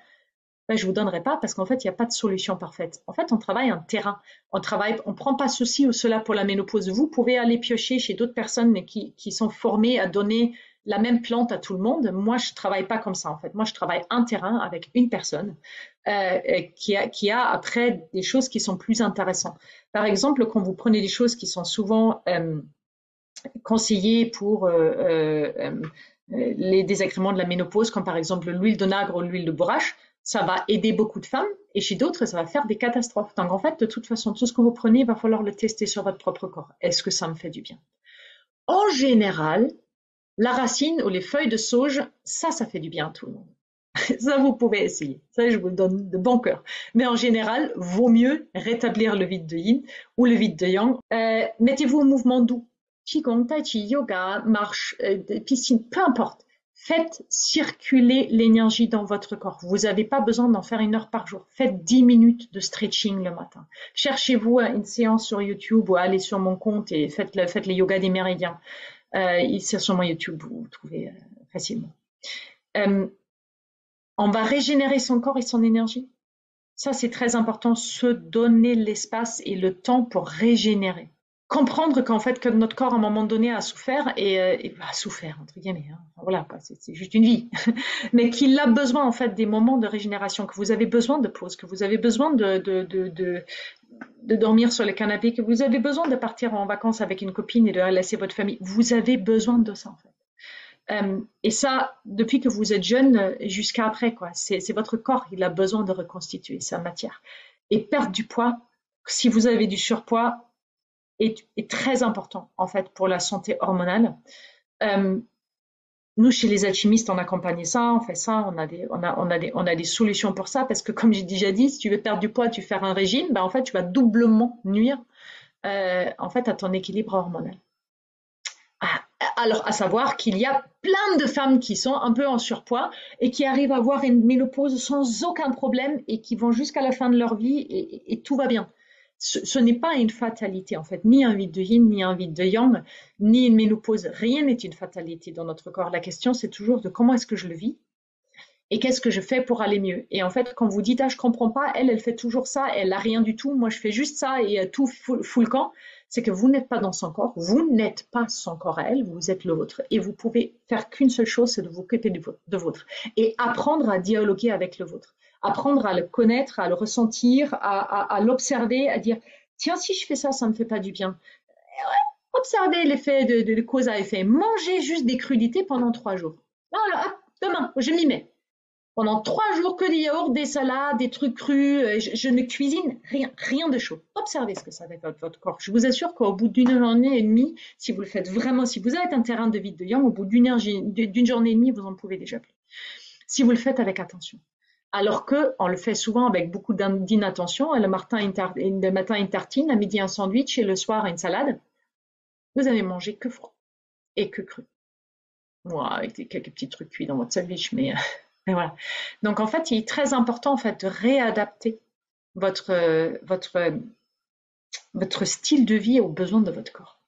A: Ben, je ne vous donnerai pas parce qu'en fait, il n'y a pas de solution parfaite. En fait, on travaille un terrain. On ne prend pas ceci ou cela pour la ménopause. Vous pouvez aller piocher chez d'autres personnes qui sont formées à donner la même plante à tout le monde. Moi, je ne travaille pas comme ça, en fait. Moi, je travaille un terrain avec une personne qui a après des choses qui sont plus intéressantes. Par exemple, quand vous prenez des choses qui sont souvent conseillées pour les désagréments de la ménopause, comme par exemple l'huile de nacre ou l'huile de bourrache, ça va aider beaucoup de femmes et chez d'autres, ça va faire des catastrophes. Donc en fait, de toute façon, tout ce que vous prenez, il va falloir le tester sur votre propre corps. Est-ce que ça me fait du bien? En général, la racine ou les feuilles de sauge, ça fait du bien à tout le monde. Ça, vous pouvez essayer. Ça, je vous le donne de bon cœur. Mais en général, vaut mieux rétablir le vide de yin ou le vide de yang. Mettez-vous au mouvement doux. Qigong, tai chi, yoga, marche, piscine, peu importe. Faites circuler l'énergie dans votre corps. Vous n'avez pas besoin d'en faire 1 heure par jour. Faites 10 minutes de stretching le matin. Cherchez-vous une séance sur YouTube ou allez sur mon compte et faites les yogas des méridiens. C'est sur mon YouTube, vous trouvez facilement. On va régénérer son corps et son énergie. Ça, c'est très important, se donner l'espace et le temps pour régénérer. Comprendre qu'en fait, que notre corps, à un moment donné, a souffert et a souffert, entre guillemets. Hein. Voilà, c'est juste une vie. Mais qu'il a besoin, en fait, des moments de régénération, que vous avez besoin de pause, que vous avez besoin de dormir sur le canapé, que vous avez besoin de partir en vacances avec une copine et de laisser votre famille. Vous avez besoin de ça, en fait. Et ça, depuis que vous êtes jeune jusqu'à après, quoi. C'est votre corps, il a besoin de reconstituer sa matière. Et perdre du poids, si vous avez du surpoids, est très important en fait pour la santé hormonale. Euh, Nous, chez les alchimistes, on accompagne ça, on fait ça, on a des solutions pour ça, parce que comme j'ai déjà dit, si tu veux perdre du poids, tu fais un régime, ben en fait, tu vas doublement nuire en fait à ton équilibre hormonal. Ah, alors, à savoir qu'il y a plein de femmes qui sont un peu en surpoids et qui arrivent à avoir une ménopause sans aucun problème et qui vont jusqu'à la fin de leur vie et tout va bien. Ce n'est pas une fatalité en fait, ni un vide de yin, ni un vide de yang, ni une ménopause. Rien n'est une fatalité dans notre corps. La question, c'est toujours de comment est-ce que je le vis et qu'est-ce que je fais pour aller mieux. Et en fait, quand vous dites ah je comprends pas, elle fait toujours ça, elle a rien du tout, moi je fais juste ça et tout fout le camp, c'est que vous n'êtes pas dans son corps, vous n'êtes pas son corps à elle, vous êtes le vôtre et vous pouvez faire qu'une seule chose, c'est de vous occuper de vôtre et apprendre à dialoguer avec le vôtre, apprendre à le connaître, à le ressentir, à l'observer, à dire tiens si je fais ça, ça me fait pas du bien. Observez l'effet de cause à effet. Mangez juste des crudités pendant 3 jours. Voilà, hop, demain, je m'y mets. Pendant 3 jours, que des yaourts, des salades, des trucs crus. Je ne cuisine rien, rien de chaud. Observez ce que ça fait votre corps. Je vous assure qu'au bout d'une journée et demie, si vous le faites vraiment, si vous avez un terrain de vide de yang, au bout d'une journée et demie, vous en pouvez déjà plus. Si vous le faites avec attention. Alors que on le fait souvent avec beaucoup d'inattention. Le matin, une tartine, à midi, un sandwich et le soir, une salade. Vous avez mangé que froid et que cru. Moi, avec quelques petits trucs cuits dans votre sandwich, mais voilà. Donc en fait, il est très important en fait de réadapter votre style de vie aux besoins de votre corps.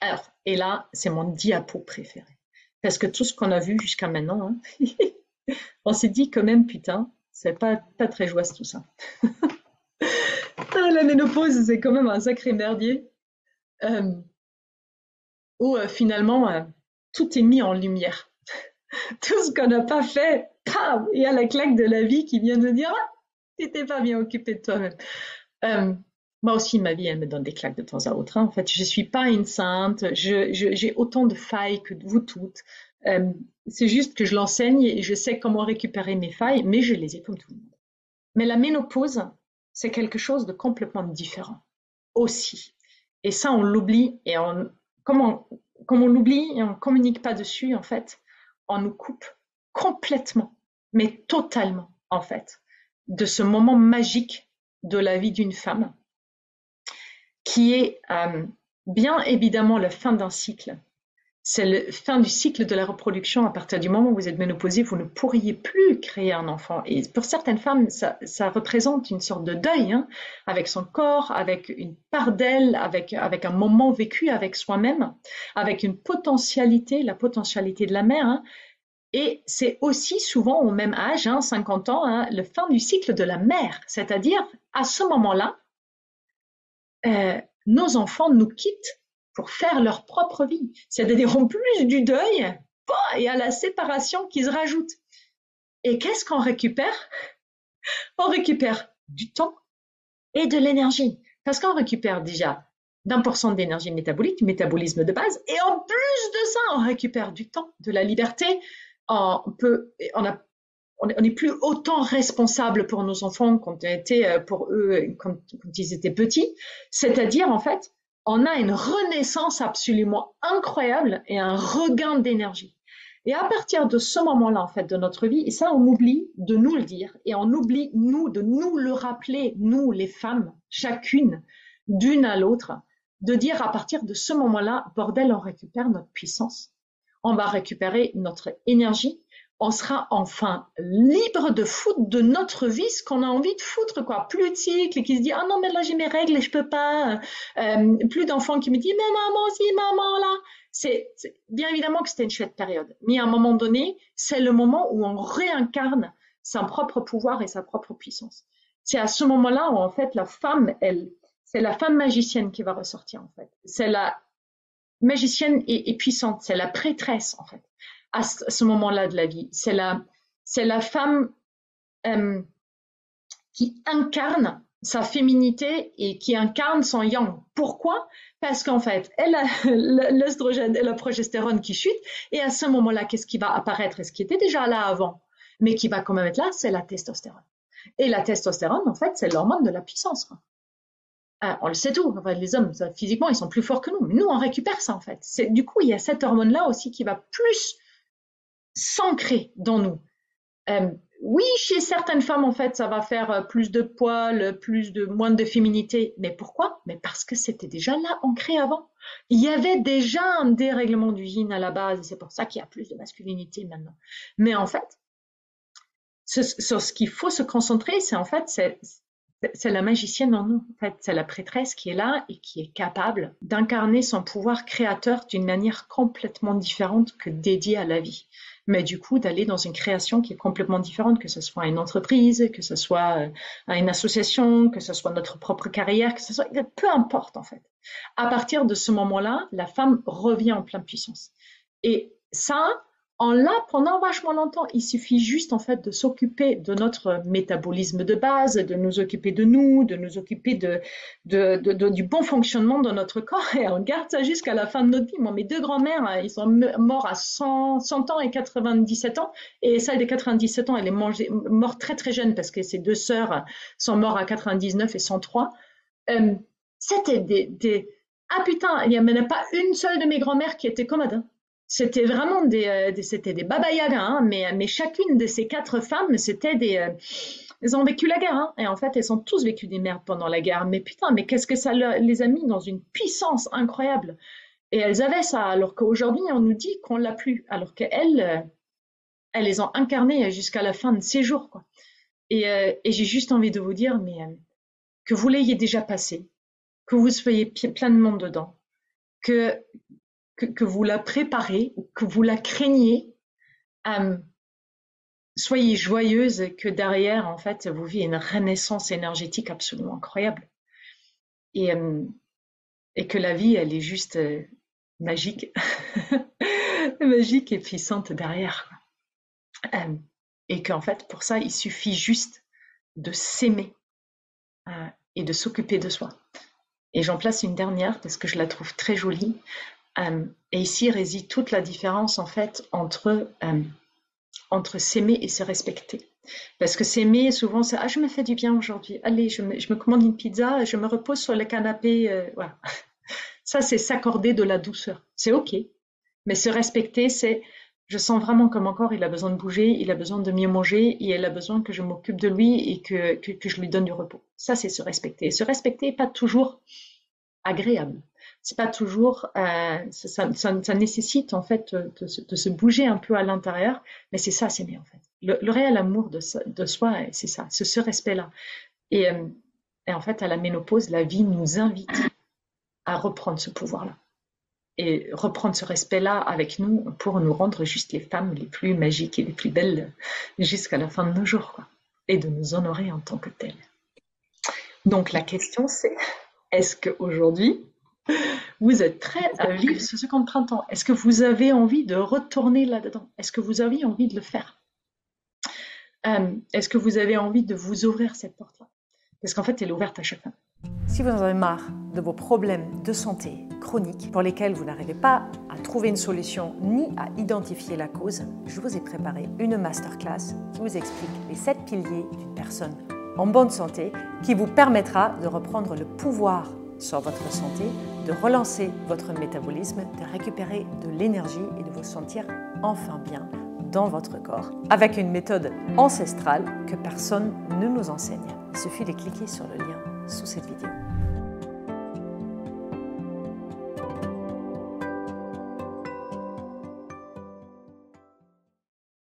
A: Alors, et là, c'est mon diapo préféré. Parce que tout ce qu'on a vu jusqu'à maintenant, hein, on s'est dit quand même, putain, c'est pas très joyeux tout ça. La ménopause, c'est quand même un sacré merdier. Où finalement tout est mis en lumière. Tout ce qu'on n'a pas fait, pam, il y a la claque de la vie qui vient de dire ah, tu t'es pas bien occupé de toi-même. Moi aussi, ma vie, elle me donne des claques de temps à autre. Hein. En fait, je suis pas une sainte. J'ai autant de failles que vous toutes. C'est juste que je l'enseigne et je sais comment récupérer mes failles, mais je les ai comme tout le monde. Mais la ménopause, c'est quelque chose de complètement différent aussi. Et ça, on l'oublie et comme on l'oublie et on ne communique pas dessus, en fait, on nous coupe complètement, mais totalement, en fait, de ce moment magique de la vie d'une femme, qui est bien évidemment la fin d'un cycle. C'est la fin du cycle de la reproduction. À partir du moment où vous êtes ménopausée, vous ne pourriez plus créer un enfant. Et pour certaines femmes, ça représente une sorte de deuil, hein, avec son corps, avec une part d'elle, avec un moment vécu avec soi-même, avec une potentialité, la potentialité de la mère. Hein. Et c'est aussi souvent au même âge, hein, 50 ans, hein, la fin du cycle de la mère. C'est-à-dire, à ce moment-là, nos enfants nous quittent pour faire leur propre vie. C'est-à-dire en plus du deuil, il y a la séparation qui se rajoute. Et qu'est-ce qu'on récupère? On récupère du temps et de l'énergie. Parce qu'on récupère déjà d'1% d'énergie métabolique, du métabolisme de base, et en plus de ça, on récupère du temps, de la liberté. On n'est plus autant responsable pour nos enfants qu'on était pour eux quand ils étaient petits. C'est-à-dire, en fait, on a une renaissance absolument incroyable et un regain d'énergie. Et à partir de ce moment-là, en fait, de notre vie, et ça, on oublie de nous le dire, et on oublie, nous, de nous le rappeler, nous, les femmes, chacune, d'une à l'autre, de dire à partir de ce moment-là, bordel, on récupère notre puissance, on va récupérer notre énergie, on sera enfin libre de foutre de notre vie ce qu'on a envie de foutre, quoi. Plus de cycles qui se dit ah non mais là j'ai mes règles et je peux pas. Plus d'enfants qui me disent mais maman si maman là. C'est bien évidemment que c'était une chouette période, mais à un moment donné c'est le moment où on réincarne son propre pouvoir et sa propre puissance. C'est à ce moment-là où en fait la femme, c'est la femme magicienne qui va ressortir en fait. C'est la magicienne et puissante, c'est la prêtresse en fait. À ce moment-là de la vie. C'est la femme qui incarne sa féminité et qui incarne son yang. Pourquoi? Parce qu'en fait, elle a l'œstrogène et la progestérone qui chutent, et à ce moment-là, qu'est-ce qui va apparaître? Et ce qui était déjà là avant, mais qui va quand même être là, c'est la testostérone. Et la testostérone, en fait, c'est l'hormone de la puissance. Quoi. On le sait tout. Enfin, les hommes, physiquement, ils sont plus forts que nous. Mais nous, on récupère ça, en fait. Du coup, il y a cette hormone-là aussi qui va plus s'ancrer dans nous. Oui, chez certaines femmes, en fait, ça va faire plus de poils, moins de féminité. Mais pourquoi? Mais parce que c'était déjà là, ancré avant. Il y avait déjà un dérèglement du yin à la base, et c'est pour ça qu'il y a plus de masculinité maintenant. Mais en fait, sur ce qu'il faut se concentrer, c'est en fait, c'est la magicienne en nous. En fait, c'est la prêtresse qui est là et qui est capable d'incarner son pouvoir créateur d'une manière complètement différente que dédiée à la vie. Mais du coup, d'aller dans une création qui est complètement différente, que ce soit une entreprise, que ce soit une association, que ce soit notre propre carrière, que ce soit, peu importe en fait. À partir de ce moment-là, la femme revient en pleine puissance. Et ça, on l'a pendant vachement longtemps. Il suffit juste en fait de s'occuper de notre métabolisme de base, de nous occuper de nous, de nous occuper du bon fonctionnement de notre corps et on garde ça jusqu'à la fin de notre vie. Moi, mes deux grands-mères, ils sont morts à 100 ans et 97 ans et celle des 97 ans, elle est morte très très jeune parce que ses deux sœurs sont mortes à 99 et 103. C'était Ah putain, il n'y en a pas une seule de mes grand-mères qui était commode. Hein. C'était vraiment c'était des baba yagas, hein, mais chacune de ces quatre femmes, elles ont vécu la guerre, hein, et en fait, elles ont tous vécu des merdes pendant la guerre. Mais putain, mais qu'est-ce que ça les a mis dans une puissance incroyable. Et elles avaient ça, alors qu'aujourd'hui, on nous dit qu'on l'a plus, alors elles les ont incarnées jusqu'à la fin de ses jours, quoi. Et j'ai juste envie de vous dire, mais que vous l'ayez déjà passé, que vous soyez pleinement dedans, que que vous la préparez, que vous la craignez, soyez joyeuse que derrière, en fait, vous vivez une renaissance énergétique absolument incroyable. Et, et que la vie, elle est juste magique, magique et puissante derrière. Et qu'en fait, pour ça, il suffit juste de s'aimer et de s'occuper de soi. Et j'en place une dernière parce que je la trouve très jolie. Et ici réside toute la différence en fait entre s'aimer et se respecter. Parce que s'aimer, souvent, c'est je me fais du bien aujourd'hui. Allez, je me commande une pizza, je me repose sur le canapé. Voilà. Ça, c'est s'accorder de la douceur. C'est OK. Mais se respecter, c'est je sens vraiment que mon corps, il a besoin de bouger, il a besoin de mieux manger, et il a besoin que je m'occupe de lui et que je lui donne du repos. Ça, c'est se respecter. Et se respecter n'est pas toujours agréable. C'est pas toujours, ça nécessite en fait de se bouger un peu à l'intérieur, mais c'est ça s'aimer en fait. Le réel amour de soi, c'est ça, ce respect-là. Et en fait, à la ménopause, la vie nous invite à reprendre ce pouvoir-là et reprendre ce respect-là avec nous pour nous rendre juste les femmes les plus magiques et les plus belles jusqu'à la fin de nos jours, quoi, et de nous honorer en tant que telles. Donc la question c'est, est-ce qu'aujourd'hui, vous êtes prêt à vivre ce second printemps? Est-ce que vous avez envie de retourner là-dedans? Est-ce que vous avez envie de le faire? Est-ce que vous avez envie de vous ouvrir cette porte-là? Parce qu'en fait, elle est ouverte à chacun.
B: Si vous en avez marre de vos problèmes de santé chroniques pour lesquels vous n'arrivez pas à trouver une solution ni à identifier la cause, je vous ai préparé une masterclass qui vous explique les 7 piliers d'une personne en bonne santé qui vous permettra de reprendre le pouvoir sur votre santé, de relancer votre métabolisme, de récupérer de l'énergie et de vous sentir enfin bien dans votre corps avec une méthode ancestrale que personne ne nous enseigne. Il suffit de cliquer sur le lien sous cette vidéo.